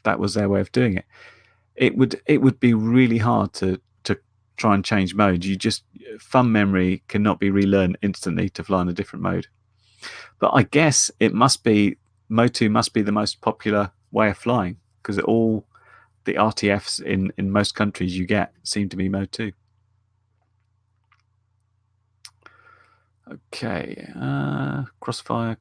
that was their way of doing it. It would be really hard to try and change modes. Thumb memory cannot be relearned instantly to fly in a different mode. But I guess it must be Mode 2 must be the most popular way of flying because all the RTFs in most countries you get seem to be Mode 2. Okay, Crossfire.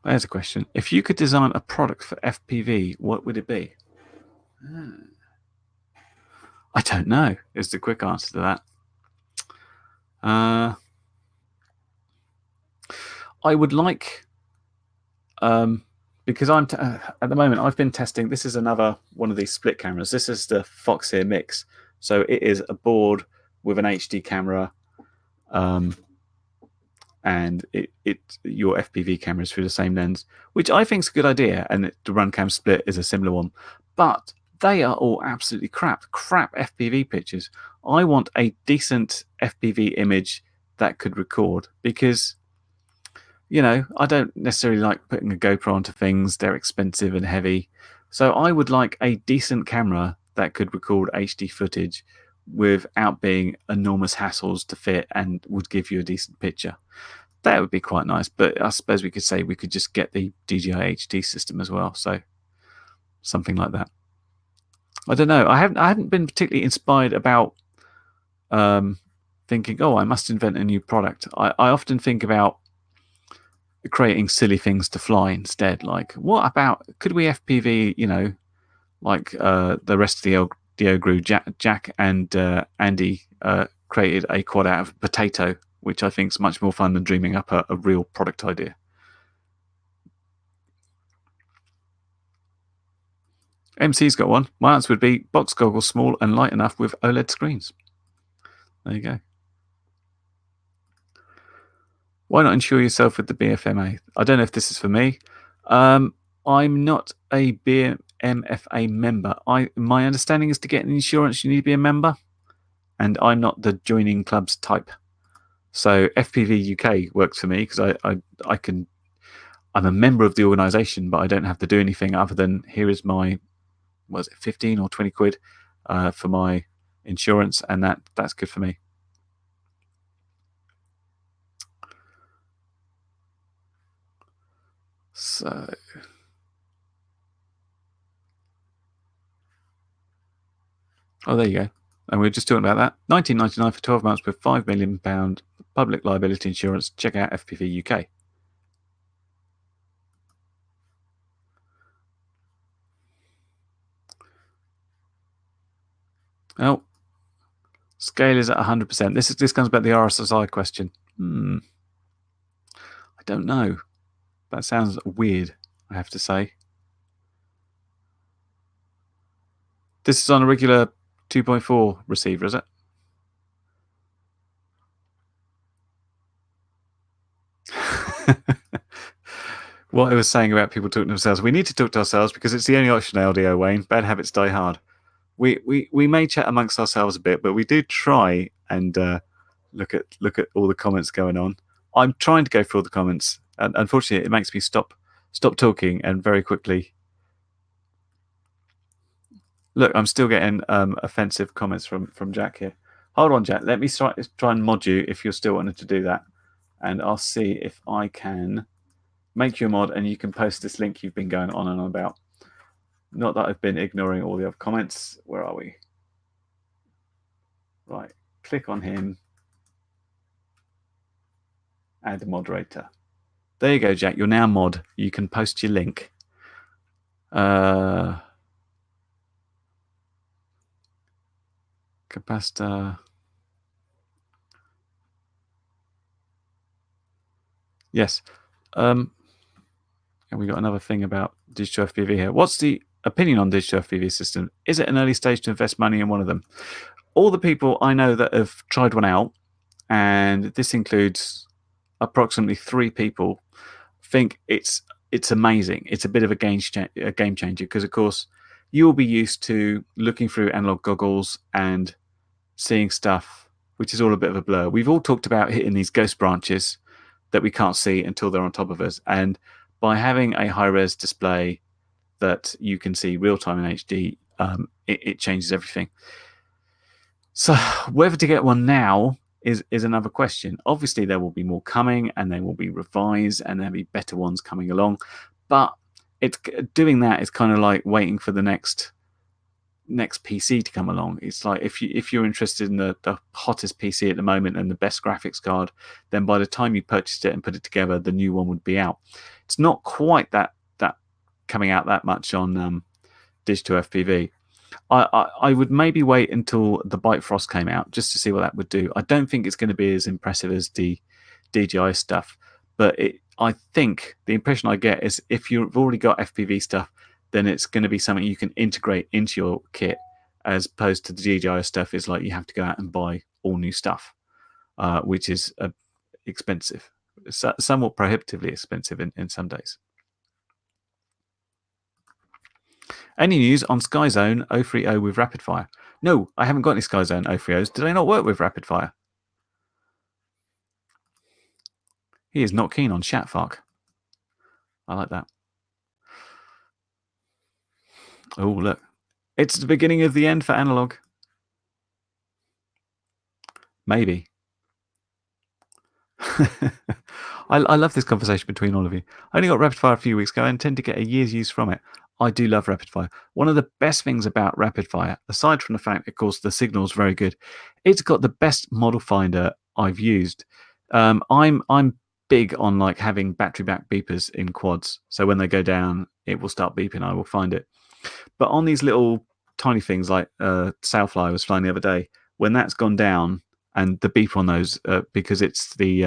There's a question. If you could design a product for FPV, what would it be? I don't know, is the quick answer to that. I would like, because I'm at the moment I've been testing. This is another one of these split cameras. This is the Foxeer Mix, so it is a board with an HD camera, and your FPV camera is through the same lens, which I think is a good idea, and the RunCam Split is a similar one, but they are all absolutely crap FPV pictures. I want a decent FPV image that could record, because I don't necessarily like putting a GoPro onto things. They're expensive and heavy. So I would like a decent camera that could record HD footage without being enormous hassles to fit and would give you a decent picture. That would be quite nice. But I suppose we could say we could just get the DJI HD system as well. So something like that. I don't know. I haven't been particularly inspired about thinking, oh, I must invent a new product. I often think about creating silly things to fly instead. Like, what about, could we FPV, like the rest of the DO grew, Jack and Andy created a quad out of potato, which I think is much more fun than dreaming up a real product idea. MC's got one. My answer would be box goggles, small and light enough with OLED screens. There you go. Why not insure yourself with the BFMA? I don't know if this is for me. I'm not a BMFA member. My understanding is to get an insurance, you need to be a member, and I'm not the joining clubs type. So FPV UK works for me because I'm a member of the organisation, but I don't have to do anything other than here is my, was it 15 or 20 quid for my insurance, and that's good for me. So there you go. And we were just talking about that. 1999 for 12 months with £5 million public liability insurance. Check out FPV UK. Oh, scale is at 100%. This comes back to the RSSI question. I don't know. That sounds weird, I have to say. This is on a regular 2.4 receiver, is it? What I was saying about people talking to themselves, we need to talk to ourselves because it's the only option in LDO, Wayne. Bad habits die hard. We may chat amongst ourselves a bit, but we do try and look at all the comments going on. I'm trying to go through all the comments, and unfortunately, it makes me stop talking and very quickly. Look, I'm still getting offensive comments from Jack here. Hold on, Jack. Let me try and mod you if you're still wanting to do that, and I'll see if I can make you a mod, and you can post this link you've been going on and on about. Not that I've been ignoring all the other comments. Where are we? Right. Click on him. Add a moderator. There you go, Jack. You're now mod. You can post your link. Capacitor. Yes. And we got another thing about digital FPV here. What's the opinion on digital FPV system? Is it an early stage to invest money in one of them? All the people I know that have tried one out, and this includes approximately 3 people, think it's amazing. It's a bit of a game changer because, of course, you'll be used to looking through analog goggles and seeing stuff which is all a bit of a blur. We've all talked about hitting these ghost branches that we can't see until they're on top of us, and by having a high-res display that you can see real-time in HD, it changes everything. So whether to get one now is another question. Obviously, there will be more coming, and they will be revised, and there'll be better ones coming along. But doing that is kind of like waiting for the next PC to come along. It's like if you're interested in the hottest PC at the moment and the best graphics card, then by the time you purchased it and put it together, the new one would be out. It's not quite that coming out that much on digital FPV. I would maybe wait until the Bifrost came out just to see what that would do. I don't think it's going to be as impressive as the DJI stuff, but I think the impression I get is if you've already got FPV stuff, then it's going to be something you can integrate into your kit, as opposed to the DJI stuff is like you have to go out and buy all new stuff, which is expensive, somewhat prohibitively expensive in some days. Any news on SkyZone 030 with rapid fire? No, I haven't got any SkyZone 030s. Do they not work with rapid fire? He is not keen on Shatfark. I like that. Oh, look. It's the beginning of the end for analog. Maybe. I love this conversation between all of you. I only got rapid fire a few weeks ago and intend to get a year's use from it. I do love rapid fire. One of the best things about rapid fire, aside from the fact, of course, the signal is very good, it's got the best model finder I've used. I'm big on like having battery back beepers in quads, so when they go down, it will start beeping. I will find it. But on these little tiny things like Sailfly I was flying the other day, when that's gone down and the beeper on those, because it's the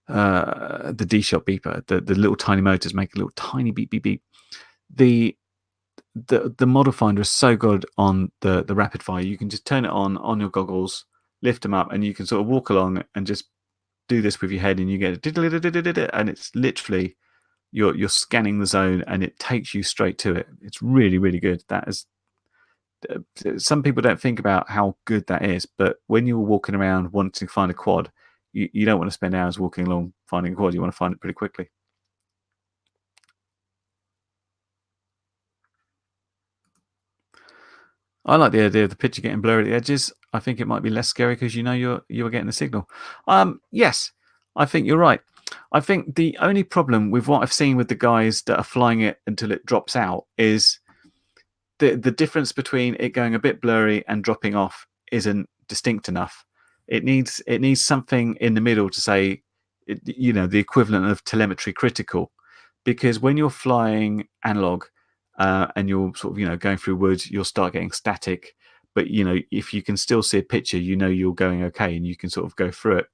D-shot beeper, the little tiny motors make a little tiny beep beep beep. The model finder is so good on the rapid fire. You can just turn it on your goggles, lift them up, and you can sort of walk along and just do this with your head, and you get it, and it's literally you're scanning the zone, and it takes you straight to it. It's really, really good. That is, some people don't think about how good that is, but when you're walking around wanting to find a quad, you don't want to spend hours walking along finding a quad. You want to find it pretty quickly. I like the idea of the picture getting blurry at the edges. I think it might be less scary because you know you're getting the signal. Yes, I think you're right. I think the only problem with what I've seen with the guys that are flying it until it drops out is the difference between it going a bit blurry and dropping off isn't distinct enough. It needs something in the middle to say, the equivalent of telemetry critical, because when you're flying analog and you're sort of going through woods, you'll start getting static. But if you can still see a picture, you're going okay, and you can sort of go through it.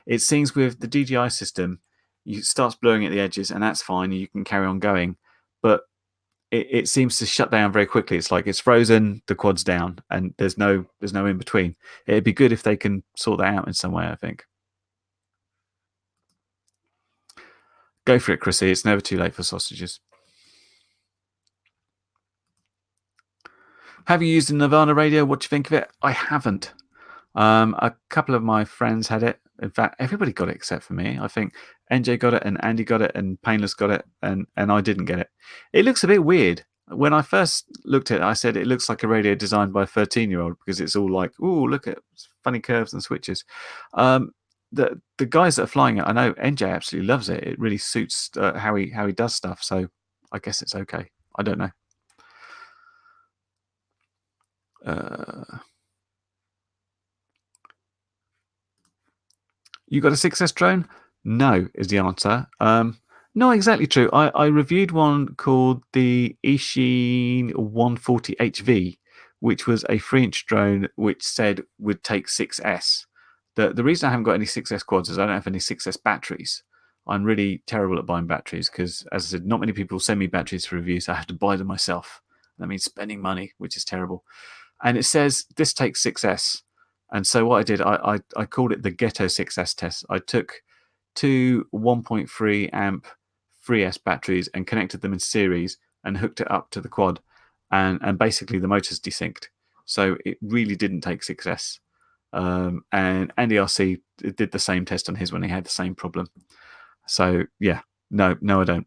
It seems with the DJI system, it starts blurring at the edges, and that's fine. You can carry on going, but it seems to shut down very quickly. It's like it's frozen, the quad's down, and there's no in between. It'd be good if they can sort that out in some way, I think. Go for it, Chrissy. It's never too late for sausages. Have you used a Nirvana radio? What do you think of it? I haven't. A couple of my friends had it. In fact, everybody got it except for me. I think NJ got it, and Andy got it, and Painless got it, and I didn't get it. It looks a bit weird. When I first looked at it, I said it looks like a radio designed by a 13-year-old because it's all like, oh, look at funny curves and switches. The guys that are flying it, I know NJ absolutely loves it. It really suits how he does stuff. So I guess it's okay. I don't know. You got a 6S drone? No, is the answer. Not exactly true. I reviewed one called the Ishin 140HV, which was a 3-inch drone which said would take 6S. The reason I haven't got any 6S quads is I don't have any 6S batteries. I'm really terrible at buying batteries because, as I said, not many people send me batteries for review, so I have to buy them myself. That means spending money, which is terrible. And it says this takes 6S. And so what I did, I called it the Ghetto 6S test. I took two 1.3 amp 3S batteries and connected them in series and hooked it up to the quad. And basically the motors desynced. So it really didn't take 6S. And Andy RC did the same test on his when he had the same problem. So yeah, no, I don't.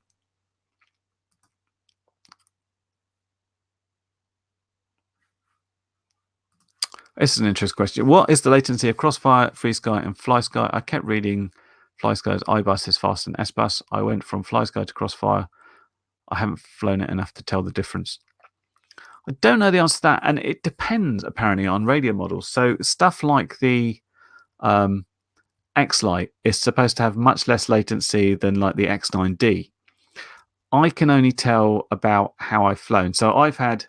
This is an interesting question. What is the latency of Crossfire, FreeSky, and FlySky? I kept reading FlySky's iBus is faster than SBus. I went from FlySky to Crossfire. I haven't flown it enough to tell the difference. I don't know the answer to that, and it depends apparently on radio models. So stuff like the X-Lite is supposed to have much less latency than like the X9D. I can only tell about how I've flown. So I've had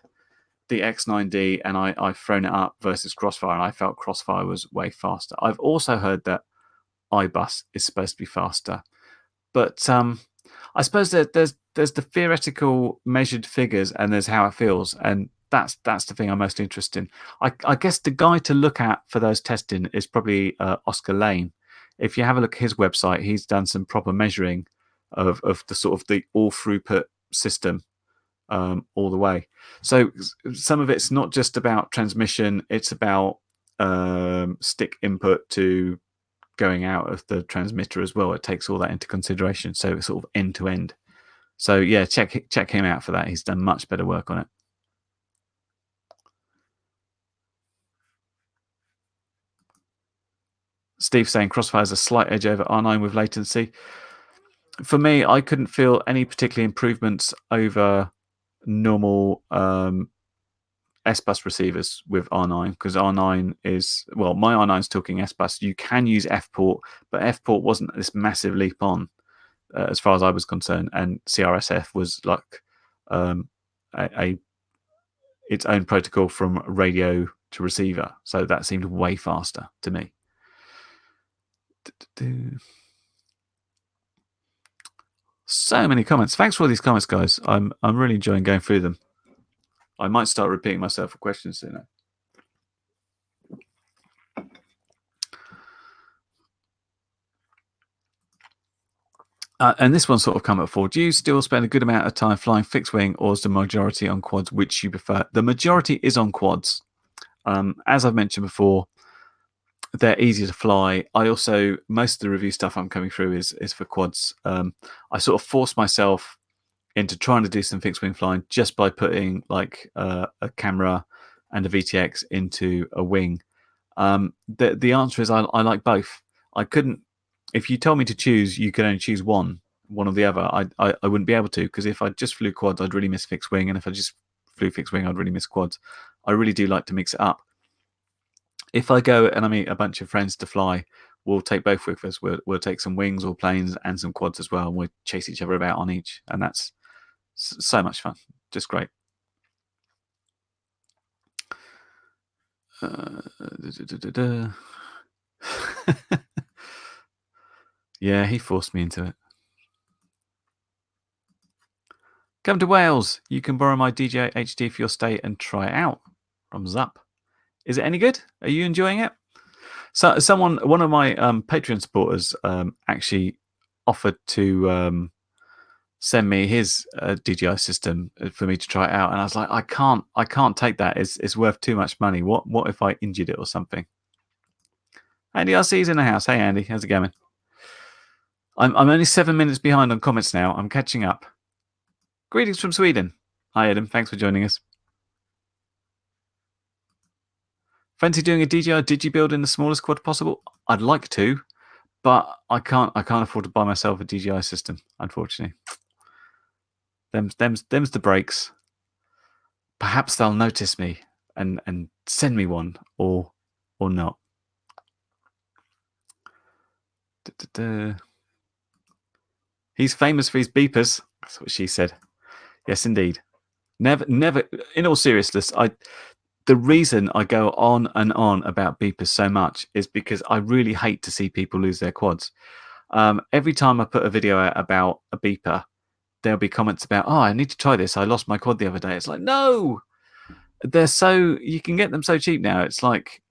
the X9D and I've thrown it up versus Crossfire, and I felt Crossfire was way faster. I've also heard that iBus is supposed to be faster. But I suppose there's the theoretical measured figures and there's how it feels, and that's the thing I'm most interested in. I guess the guy to look at for those testing is probably Oscar Lane. If you have a look at his website, he's done some proper measuring of the sort of the all throughput system all the way. So some of it's not just about transmission; it's about stick input to going out of the transmitter as well. It takes all that into consideration, so it's sort of end to end. So yeah, check him out for that. He's done much better work on it. Steve saying Crossfire's a slight edge over R9 with latency. For me, I couldn't feel any particular improvements over normal S-Bus receivers with R9, because R9 is, well, my R9 is talking S-Bus. You can use F-port, but F-port wasn't this massive leap on as far as I was concerned, and CRSF was like its own protocol from radio to receiver, so that seemed way faster to me. So many comments. Thanks for all these comments, guys. I'm really enjoying going through them. I might start repeating myself for questions soon. And this one sort of come up for. Do you still spend a good amount of time flying fixed wing, or is the majority on quads, which you prefer? The majority is on quads. As I've mentioned before, they're easy to fly. I also, most of the review stuff I'm coming through is for quads. I sort of force myself into trying to do some fixed wing flying just by putting like a camera and a VTX into a wing. The answer is I like both. I couldn't, if you told me to choose, you could only choose one or the other. I wouldn't be able to, because if I just flew quads, I'd really miss fixed wing, and if I just flew fixed wing, I'd really miss quads. I really do like to mix it up. If I go and I meet a bunch of friends to fly, we'll take both with us. We'll take some wings or planes and some quads as well, and we'll chase each other about on each, and that's so much fun. Just great. Yeah, he forced me into it. Come to Wales. You can borrow my DJI HD for your stay and try it out. From Zup. Is it any good? Are you enjoying it? So, one of my Patreon supporters actually offered to send me his DJI system for me to try it out, and I was like, I can't take that. It's worth too much money. What if I injured it or something? Andy RC's in the house. Hey Andy, how's it going? I'm only 7 minutes behind on comments now. I'm catching up. Greetings from Sweden. Hi Adam, thanks for joining us. Fancy doing a DJI DigiBuild in the smallest quad possible? I'd like to, but I can't afford to buy myself a DJI system, unfortunately. Them's the breaks. Perhaps they'll notice me and send me one, or not. He's famous for his beepers. That's what she said. Yes, indeed. Never. In all seriousness, the reason I go on and on about beepers so much is because I really hate to see people lose their quads. Every time I put a video out about a beeper, there'll be comments about, oh, I need to try this. I lost my quad the other day. It's like, no, you can get them so cheap now. It's like,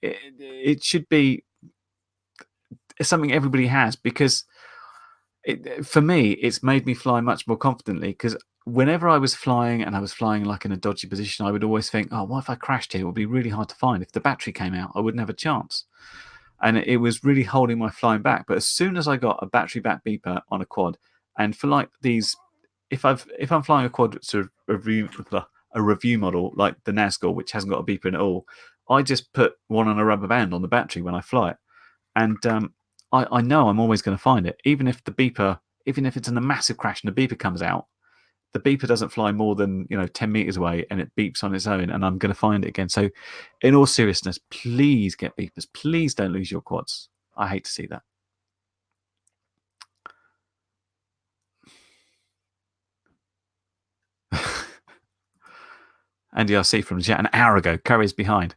it should be something everybody has, because for me, it's made me fly much more confidently, because whenever I was flying and I was flying like in a dodgy position, I would always think, oh, what if I crashed here? It would be really hard to find. If the battery came out, I wouldn't have a chance. And it was really holding my flying back. But as soon as I got a battery back beeper on a quad, and for like these, if I'm flying a quad sort of a review model like the Nazgul, which hasn't got a beeper in it all, I just put one on a rubber band on the battery when I fly it. And I know I'm always going to find it, even if it's in a massive crash and the beeper comes out, the beeper doesn't fly more than 10 meters away, and it beeps on its own, and I'm going to find it again. So, in all seriousness, please get beepers. Please don't lose your quads. I hate to see that. Andy RC from the chat, an hour ago. Curry's behind.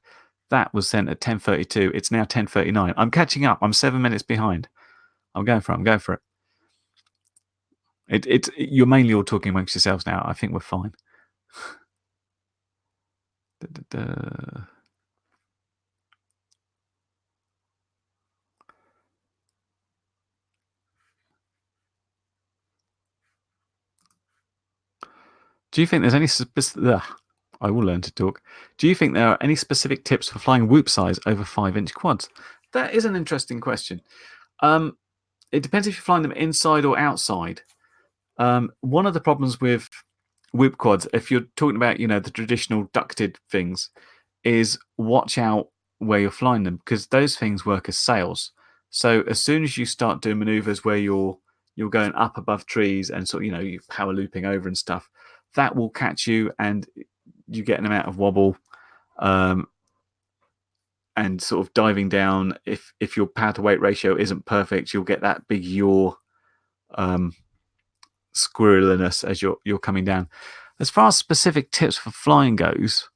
That was sent at 10:32. It's now 10:39. I'm catching up. I'm 7 minutes behind. I'm going for it. You're mainly all talking amongst yourselves now. I think we're fine. Do you think there's any I will learn to talk. Do you think there are any specific tips for flying whoop size over 5-inch quads? That is an interesting question. It depends if you're flying them inside or outside. One of the problems with whoop quads, if you're talking about the traditional ducted things, is watch out where you're flying them, because those things work as sails. So as soon as you start doing maneuvers where you're going up above trees and sort of you're power looping over and stuff, that will catch you and you get an amount of wobble, and sort of diving down. If your power to weight ratio isn't perfect, you'll get that big yaw, squirreliness as you're coming down. As far as specific tips for flying goes,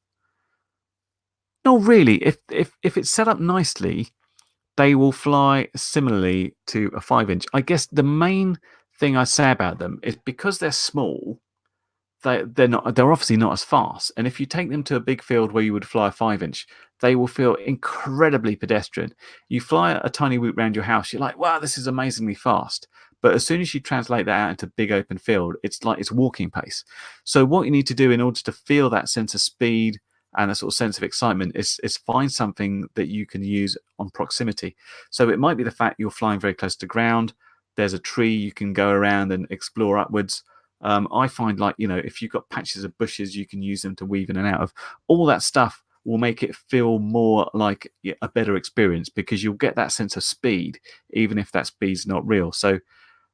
not really. If it's set up nicely, they will fly similarly to a 5-inch. I guess the main thing I say about them is because they're small, they're obviously not as fast. And if you take them to a big field where you would fly a 5-inch, they will feel incredibly pedestrian. You fly a tiny whoop around your house, you're like, wow, this is amazingly fast. But as soon as you translate that out into big open field, it's like it's walking pace. So what you need to do in order to feel that sense of speed and a sort of sense of excitement is find something that you can use on proximity. So it might be the fact you're flying very close to ground. There's a tree you can go around and explore upwards. I find, like, if you've got patches of bushes, you can use them to weave in and out of. All that stuff will make it feel more like a better experience, because you'll get that sense of speed, even if that speed's not real. So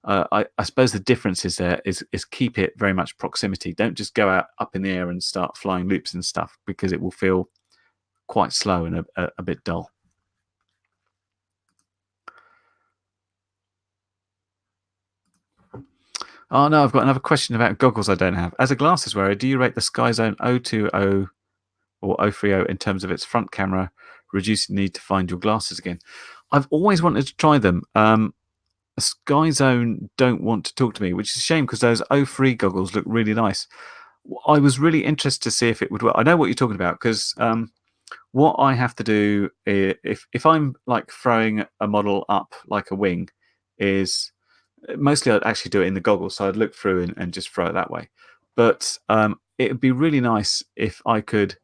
I suppose the difference is keep it very much proximity. Don't just go out up in the air and start flying loops and stuff, because it will feel quite slow and a bit dull. Oh no, I've got another question about goggles I don't have. As a glasses wearer, do you rate the SkyZone 020 or 030 in terms of its front camera, reducing the need to find your glasses again? I've always wanted to try them. SkyZone don't want to talk to me, which is a shame, because those 03 goggles look really nice. I was really interested to see if it would work. I know what you're talking about, because what I have to do if I'm like throwing a model up like a wing, is mostly I'd actually do it in the goggles, so I'd look through and just throw it that way. But it would be really nice if I could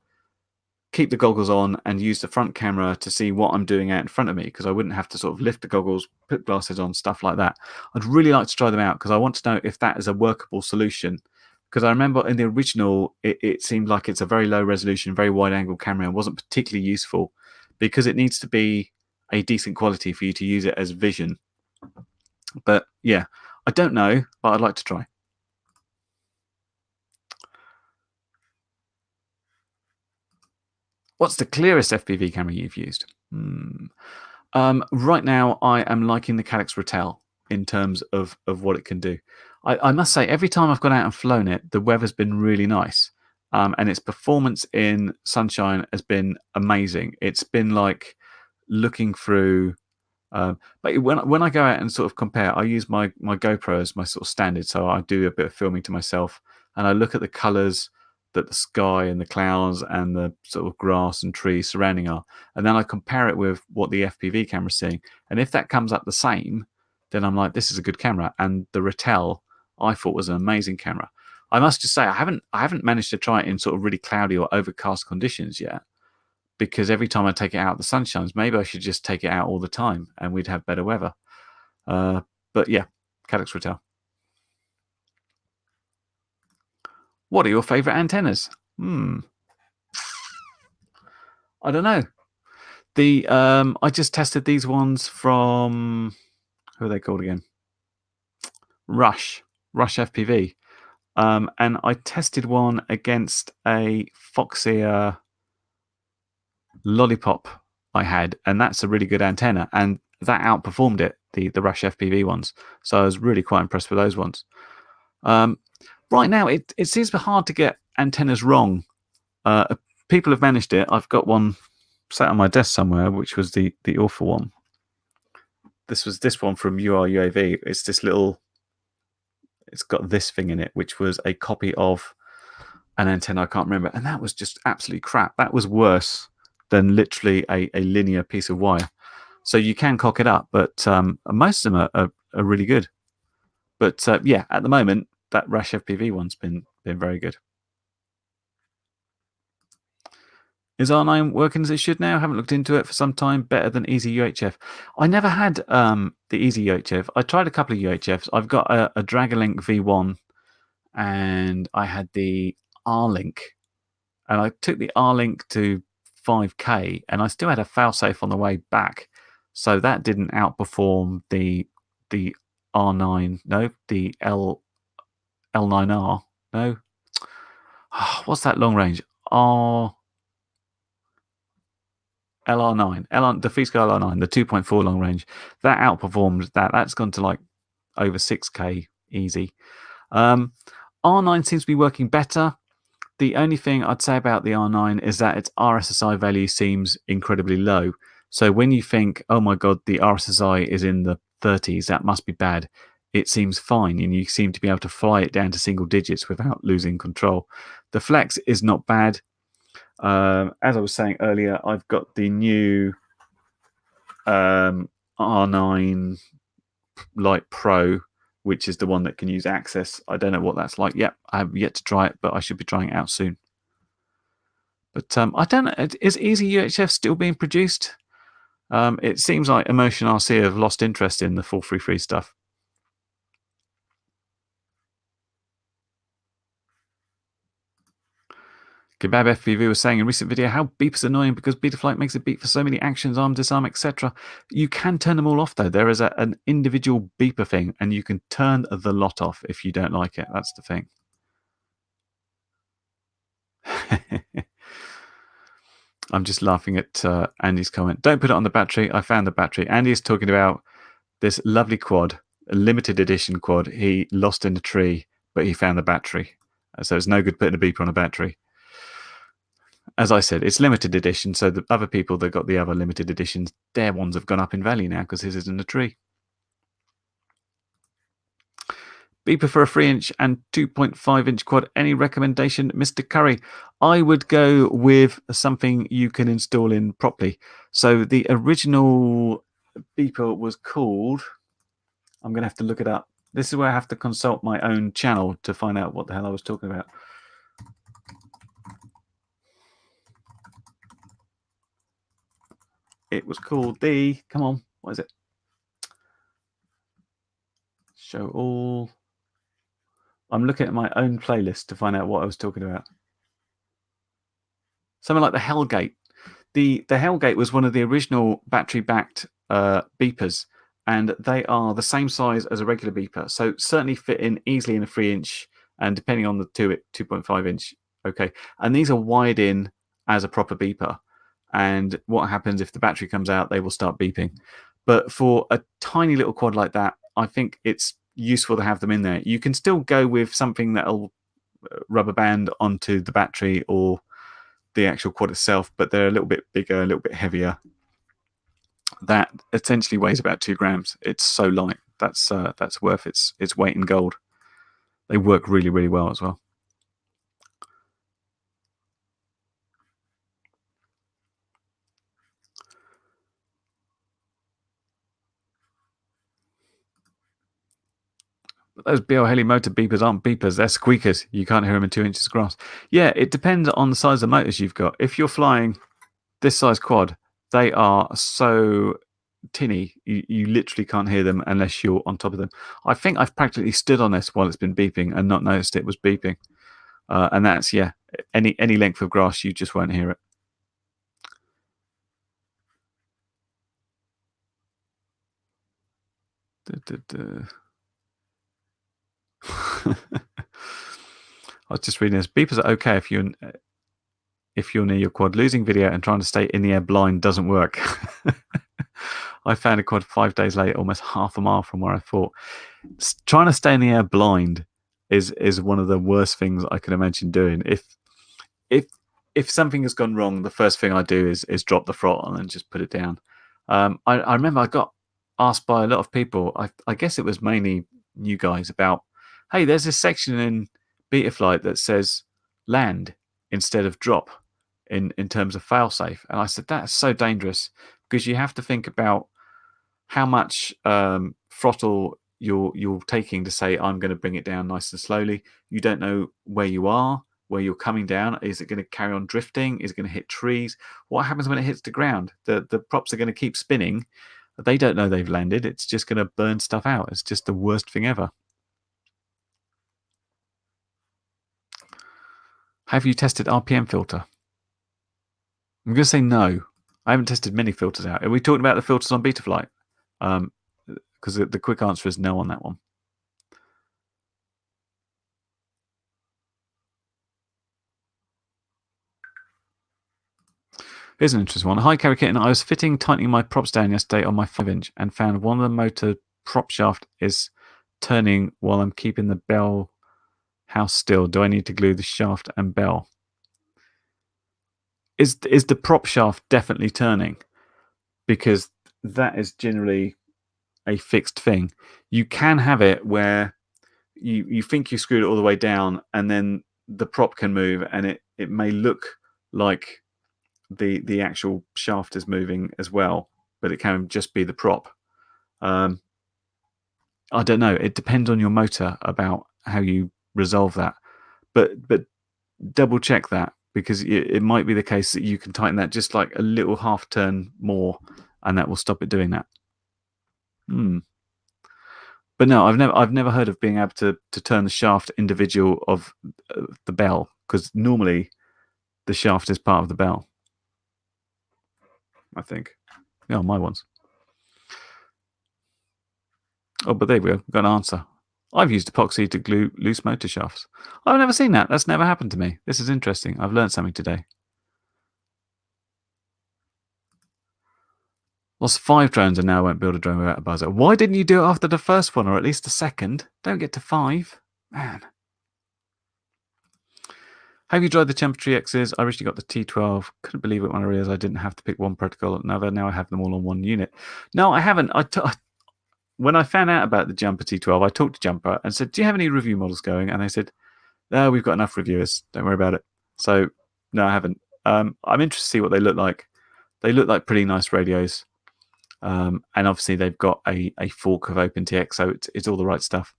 keep the goggles on and use the front camera to see what I'm doing out in front of me, because I wouldn't have to sort of lift the goggles, put glasses on, stuff like that. I'd really like to try them out, because I want to know if that is a workable solution. Because I remember in the original, it seemed like it's a very low resolution, very wide angle camera, and wasn't particularly useful, because it needs to be a decent quality for you to use it as vision. But yeah, I don't know, but I'd like to try. What's the clearest FPV camera you've used? Right now, I am liking the Calyx Ratel in terms of what it can do. I must say, every time I've gone out and flown it, the weather's been really nice. And its performance in sunshine has been amazing. It's been like looking through. But when I go out and sort of compare, I use my GoPro as my sort of standard. So I do a bit of filming to myself, and I look at the colours that the sky and the clouds and the sort of grass and trees surrounding are, and then I compare it with what the FPV camera's seeing. And if that comes up the same, then I'm like, this is a good camera. And the Ratel, I thought, was an amazing camera. I must just say, I haven't managed to try it in sort of really cloudy or overcast conditions yet, because every time I take it out, the sun shines. Maybe I should just take it out all the time and we'd have better weather. But yeah, Calyx Ratel. What are your favourite antennas? I don't know. I just tested these ones from, who are they called again? Rush FPV. And I tested one against a Foxeer Lollipop I had, and that's a really good antenna, and that outperformed it, the Rush FPV ones. So I was really quite impressed with those ones. Right now, it seems hard to get antennas wrong. People have managed it. I've got one sat on my desk somewhere, which was the awful one. This was this one from URUAV. It's this little. it's got this thing in it, which was a copy of an antenna I can't remember, and that was just absolutely crap. That was worse than literally a linear piece of wire. So you can cock it up, but most of them are really good. But yeah, at the moment, that Rash FPV one's been very good. Is R9 working as it should now? Haven't looked into it for some time. Better than Easy UHF. I never had the Easy UHF. I tried a couple of UHFs. I've got a Dragonlink V1, and I had the R-Link. And I took the R-Link to 5K, and I still had a failsafe on the way back. So that didn't outperform the R9. No, the L9R. No. What's that long range? LR9, the Fisco LR9, the 2.4 long range, that outperformed that. That's gone to like over 6K easy. R9 seems to be working better. The only thing I'd say about the R9 is that its RSSI value seems incredibly low. So when you think, oh my God, the RSSI is in the 30s, that must be bad, it seems fine, and you seem to be able to fly it down to single digits without losing control. The flex is not bad. As I was saying earlier, I've got the new R9 Lite Pro, which is the one that can use Access. I don't know what that's like yet. I have yet to try it, but I should be trying it out soon. But I don't know. Is Easy UHF still being produced? It seems like Emotion RC have lost interest in the 433 stuff. Kebab FPV was saying in a recent video how beep is annoying because Betaflight makes it beep for so many actions, arm, disarm, etc. You can turn them all off though. There is an individual beeper thing, and you can turn the lot off if you don't like it. That's the thing. I'm just laughing at Andy's comment. Don't put it on the battery. I found the battery. Andy is talking about this lovely quad, a limited edition quad. He lost in a tree, but he found the battery. So it's no good putting a beeper on a battery. As I said, it's limited edition, so the other people that got the other limited editions, their ones have gone up in value now because his is in a tree. Beeper for a 3-inch and 2.5-inch quad. Any recommendation, Mr. Curry? I would go with something you can install in properly. So the original beeper was called... I'm going to have to look it up. This is where I have to consult my own channel to find out what the hell I was talking about. It was called the... Come on, what is it? Show all... I'm looking at my own playlist to find out what I was talking about. Something like the Hellgate. The Hellgate was one of the original battery-backed beepers, and they are the same size as a regular beeper, so certainly fit in easily in a 3-inch, and depending on the 2.5-inch. Okay, and these are wired in as a proper beeper. And what happens if the battery comes out? They will start beeping. But for a tiny little quad like that, I think it's useful to have them in there. You can still go with something that'll rubber band onto the battery or the actual quad itself, but they're a little bit bigger, a little bit heavier. That essentially weighs about 2 grams. It's so light. That's worth its weight in gold. They work really, really well as well. But those BL Heli motor beepers aren't beepers, they're squeakers. You can't hear them in 2 inches of grass. Yeah, it depends on the size of motors you've got. If you're flying this size quad, they are so tinny, you literally can't hear them unless you're on top of them. I think I've practically stood on this while it's been beeping and not noticed it was beeping. And that's, yeah, any length of grass, you just won't hear it. I was just reading this. Beepers are okay if you're near your quad. Losing video and trying to stay in the air blind doesn't work. I found a quad 5 days later, almost half a mile from where I thought. Trying to stay in the air blind is one of the worst things I can imagine doing. If something has gone wrong, the first thing I do is drop the throttle and just put it down. I remember I got asked by a lot of people, I guess it was mainly you guys, about hey, there's this section in Betaflight that says land instead of drop in terms of failsafe. And I said, that's so dangerous because you have to think about how much throttle you're taking to say, I'm going to bring it down nice and slowly. You don't know where you are, where you're coming down. Is it going to carry on drifting? Is it going to hit trees? What happens when it hits the ground? The props are going to keep spinning. They don't know they've landed. It's just going to burn stuff out. It's just the worst thing ever. Have you tested RPM filter? I'm going to say no. I haven't tested many filters out. Are we talking about the filters on Betaflight? Because the quick answer is no on that one. Here's an interesting one. Hi, Carrie Kitten. I was tightening my props down yesterday on my 5-inch and found one of the motor prop shaft is turning while I'm keeping the bell house still. Do I need to glue the shaft and bell? Is the prop shaft definitely turning? Because that is generally a fixed thing. You can have it where you think you screwed it all the way down and then the prop can move and it may look like the actual shaft is moving as well, but it can just be the prop. I don't know. It depends on your motor about how you resolve that. But double check that because it might be the case that you can tighten that just like a little half turn more and that will stop it doing that. But no, I've never heard of being able to turn the shaft individual of the bell because normally the shaft is part of the bell. I think. Yeah, my ones. Oh, but there we go. We've got an answer. I've used epoxy to glue loose motor shafts. I've never seen that. That's never happened to me. This is interesting. I've learned something today. Lost 5 drones and now won't build a drone without a buzzer. Why didn't you do it after the first one or at least the second? Don't get to 5. Man. Have you tried the Temperature X's? I originally got the T12. Couldn't believe it when I realized I didn't have to pick one protocol or another. Now I have them all on one unit. No, I haven't. When I found out about the Jumper T12, I talked to Jumper and said, do you have any review models going? And they said, no, we've got enough reviewers. Don't worry about it. So, no, I haven't. I'm interested to see what they look like. They look like pretty nice radios. And obviously, they've got a fork of OpenTX, so it's all the right stuff.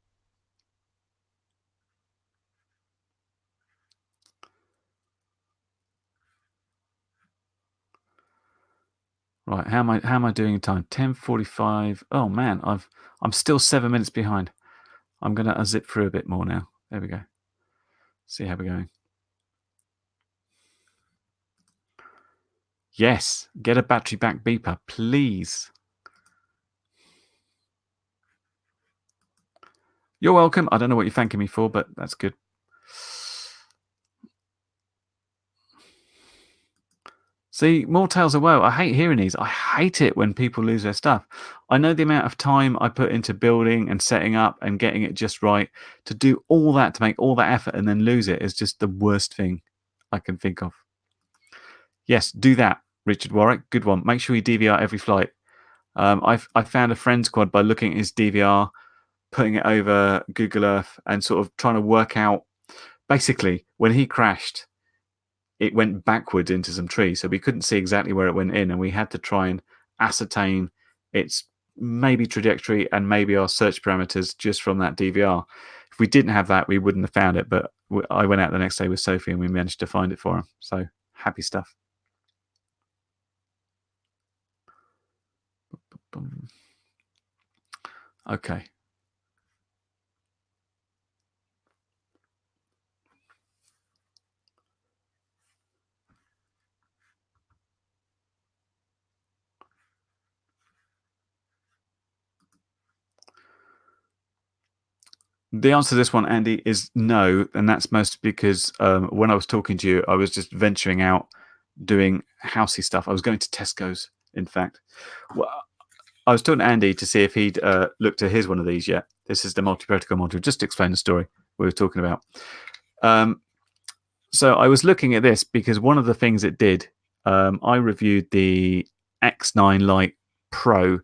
Right, how am I doing in time? 10:45. Oh man, I'm still 7 minutes behind. I'm gonna zip through a bit more now. There we go. See how we're going. Yes, get a battery back beeper, please. You're welcome. I don't know what you're thanking me for, but that's good. See, more tales of woe. I hate hearing these. I hate it when people lose their stuff. I know the amount of time I put into building and setting up and getting it just right. To do all that, to make all that effort and then lose it is just the worst thing I can think of. Yes, do that, Richard Warwick. Good one. Make sure you DVR every flight. I found a friend squad by looking at his DVR, putting it over Google Earth and sort of trying to work out. Basically, when he crashed, it went backwards into some trees, so we couldn't see exactly where it went in, and we had to try and ascertain its maybe trajectory and maybe our search parameters just from that DVR. If we didn't have that, we wouldn't have found it, but I went out the next day with Sophie and we managed to find it for him. So happy stuff. Okay. The answer to this one, Andy, is no, and that's mostly because when I was talking to you, I was just venturing out doing housey stuff. I was going to Tesco's, in fact. Well, I was talking to Andy to see if he'd looked at his one of these yet. This is the multi-protocol module, just to explain the story we were talking about. So I was looking at this because one of the things it did, I reviewed the X9 Lite Pro,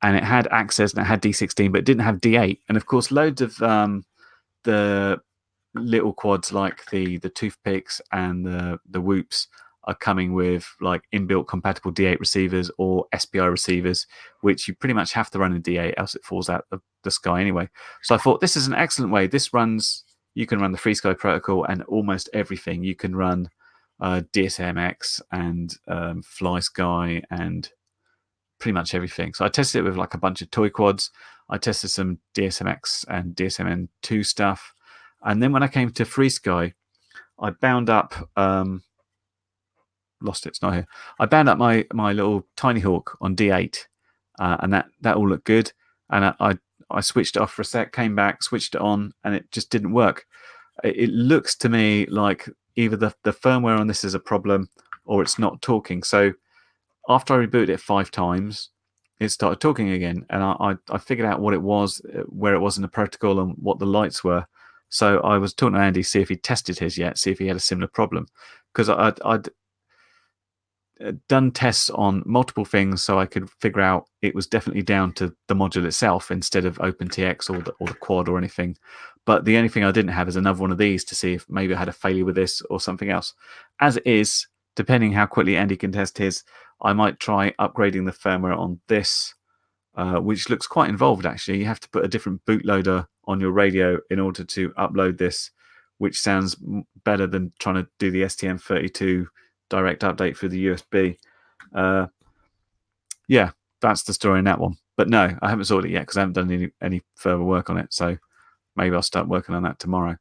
and it had access and it had D16, but it didn't have D8. And of course, loads of the little quads like the toothpicks and the whoops are coming with like inbuilt compatible D8 receivers or SPI receivers, which you pretty much have to run in D8, else it falls out of the sky anyway. So I thought this is an excellent way. This runs, you can run the FreeSky protocol and almost everything. You can run DSMX and FlySky and pretty much everything. So I tested it with like a bunch of toy quads. I tested some DSMX and DSMN2 stuff. And then when I came to FreeSky, I bound up lost it, it's not here. I bound up my little Tiny Hawk on D8, and that all looked good. And I switched it off for a sec, came back, switched it on, and it just didn't work. It looks to me like either the firmware on this is a problem or it's not talking. So after I rebooted it 5 times, it started talking again, and I figured out what it was, where it was in the protocol, and what the lights were. So I was talking to Andy, see if he tested his yet, see if he had a similar problem, because I'd done tests on multiple things, so I could figure out it was definitely down to the module itself instead of OpenTX or the quad or anything. But the only thing I didn't have is another one of these to see if maybe I had a failure with this or something else. As it is, depending how quickly Andy can test his, I might try upgrading the firmware on this, which looks quite involved actually. You have to put a different bootloader on your radio in order to upload this, which sounds better than trying to do the STM32 direct update through the USB. Yeah, that's the story in that one. But no, I haven't sorted it yet because I haven't done any further work on it. So maybe I'll start working on that tomorrow.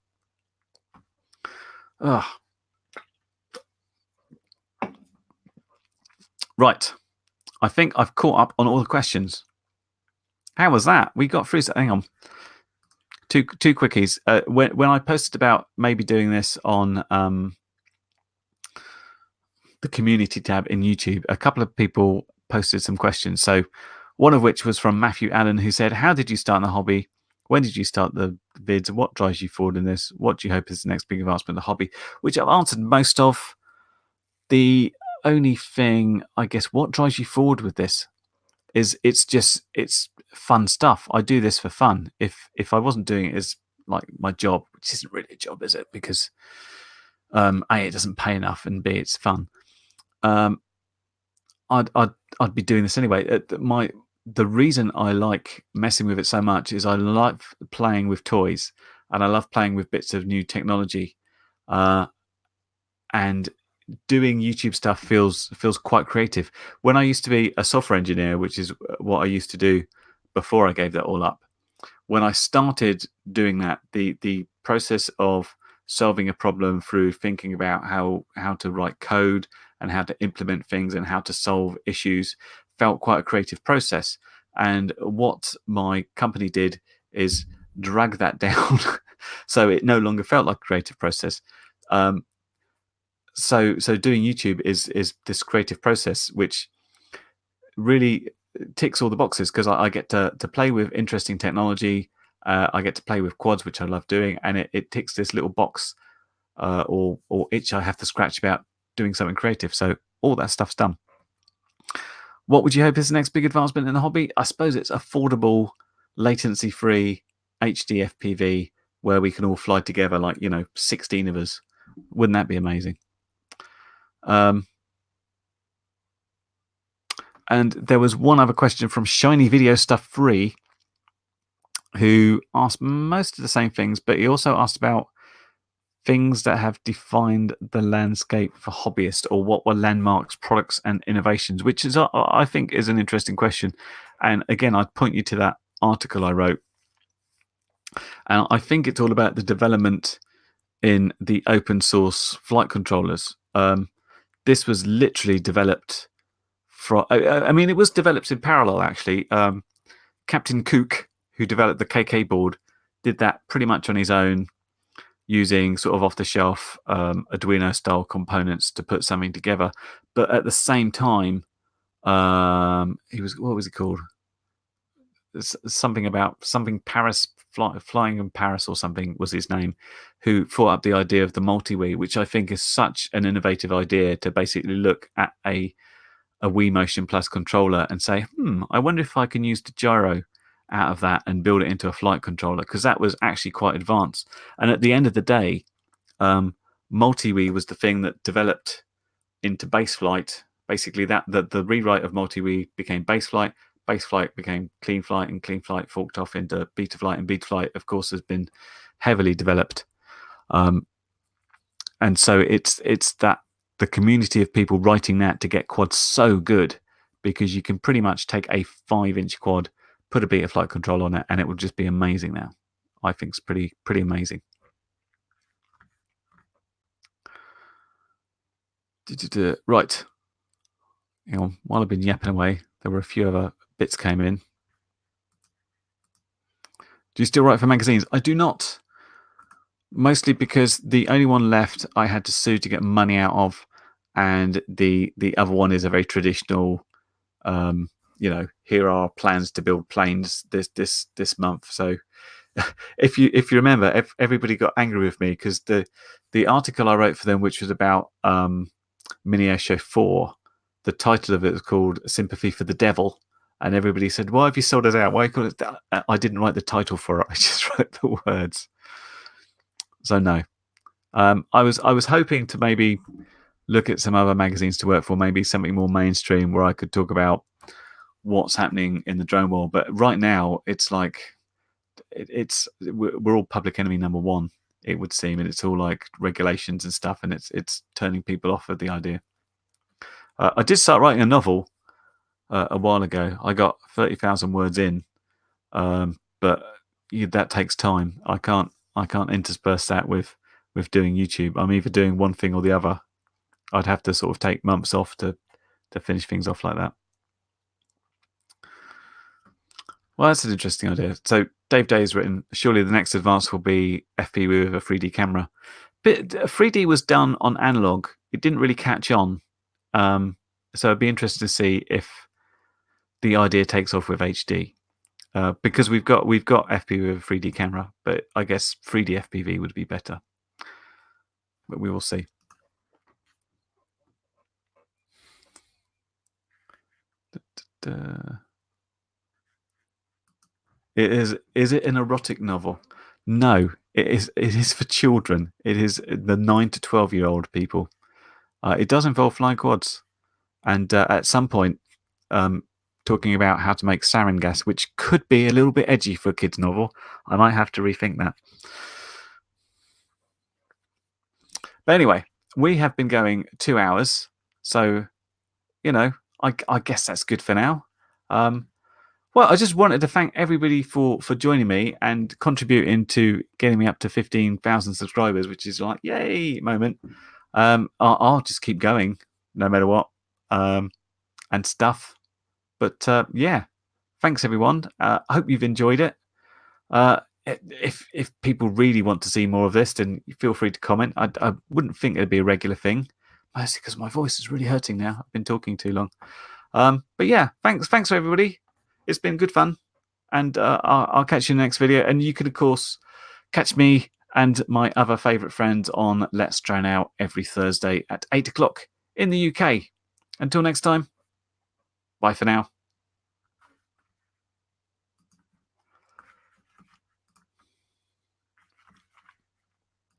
Right. I think I've caught up on all the questions. How was that? We got through. Hang on. Two quickies. When I posted about maybe doing this on the community tab in YouTube, a couple of people posted some questions. So one of which was from Matthew Allen, who said, how did you start in the hobby? When did you start the vids? What drives you forward in this? What do you hope is the next big advancement in the hobby? Which I've answered most of. The only thing, I guess, what drives you forward with this is it's fun stuff. I do this for fun. If I wasn't doing it as like my job, which isn't really a job, is it? Because A, it doesn't pay enough, and B, it's fun. I'd be doing this anyway. The reason I like messing with it so much is I like playing with toys, and I love playing with bits of new technology, and doing YouTube stuff feels quite creative. When I used to be a software engineer, which is what I used to do before I gave that all up, when I started doing that, the process of solving a problem through thinking about how to write code and how to implement things and how to solve issues felt quite a creative process. And what my company did is drag that down so it no longer felt like a creative process. So doing YouTube is this creative process which really ticks all the boxes, because I get to play with interesting technology. I get to play with quads, which I love doing, and it ticks this little box or itch I have to scratch about doing something creative. So all that stuff's done. What would you hope is the next big advancement in the hobby? I suppose it's affordable, latency-free HD FPV where we can all fly together, like 16 of us. Wouldn't that be amazing? And there was one other question from Shiny Video Stuff Free, who asked most of the same things, but he also asked about things that have defined the landscape for hobbyists, or what were landmarks, products, and innovations, which is, I think, is an interesting question. And again, I'd point you to that article I wrote. And I think it's all about the development in the open source flight controllers. This was literally developed from, it was developed in parallel, actually. Captain Kook, who developed the KK board, did that pretty much on his own, using sort of off-the-shelf Arduino-style components to put something together. But at the same time, what was he called? Something Paris, flying in Paris or something was his name, who thought up the idea of the multi-Wii, which I think is such an innovative idea, to basically look at a Wii Motion Plus controller and say, I wonder if I can use the gyro out of that and build it into a flight controller, because that was actually quite advanced. And at the end of the day, multi-wii was the thing that developed into base flight. Basically, that the rewrite of multi-wii became base flight became clean flight, and clean flight forked off into beta flight, and beta flight, of course, has been heavily developed. And so it's that the community of people writing that to get quads so good, because you can pretty much take a 5-inch quad, put a beta flight control on it, and it will just be amazing now. I think it's pretty amazing. Right. Hang on. While I've been yapping away, there were a few other bits came in. Do you still write for magazines? I do not. Mostly because the only one left I had to sue to get money out of, and the other one is a very traditional, here are plans to build planes this month. So if you remember, everybody got angry with me because the article I wrote for them, which was about Mini Airshow 4, the title of it was called Sympathy for the Devil, and everybody said, "Why have you sold us out? Why call it that?" I didn't write the title for it. I just wrote the words. So no, I was hoping to maybe look at some other magazines to work for, maybe something more mainstream where I could talk about what's happening in the drone world. But right now, it's like we're all public enemy number one, it would seem, and it's all like regulations and stuff, and it's turning people off of the idea. I did start writing a novel a while ago. I got 30,000 words in, but that takes time. I can't intersperse that with doing YouTube. I'm either doing one thing or the other. I'd have to sort of take months off to finish things off like that. Well, that's an interesting idea. So Dave Day has written, surely the next advance will be FPV with a 3D camera. But 3D was done on analog. It didn't really catch on. So it'd be interesting to see if the idea takes off with HD. Because we've got FPV with a 3D camera, but I guess 3D FPV would be better. But we will see. Is it an erotic novel? No, it is for children. It is the 9 to 12-year-old people. It does involve flying quads, and at some point, talking about how to make sarin gas, which could be a little bit edgy for a kid's novel. I might have to rethink that. But anyway, we have been going 2 hours, so I guess that's good for now. Well, I just wanted to thank everybody for joining me and contributing to getting me up to 15,000 subscribers, which is like, yay moment. I'll just keep going no matter what, and stuff. But yeah, thanks everyone. I hope you've enjoyed it. If people really want to see more of this, then feel free to comment. I wouldn't think it'd be a regular thing, mostly because my voice is really hurting now. I've been talking too long. But yeah, thanks for everybody. It's been good fun, and I'll catch you in the next video. And you can, of course, catch me and my other favourite friends on Let's Drone Out every Thursday at 8 o'clock in the UK. Until next time, bye for now.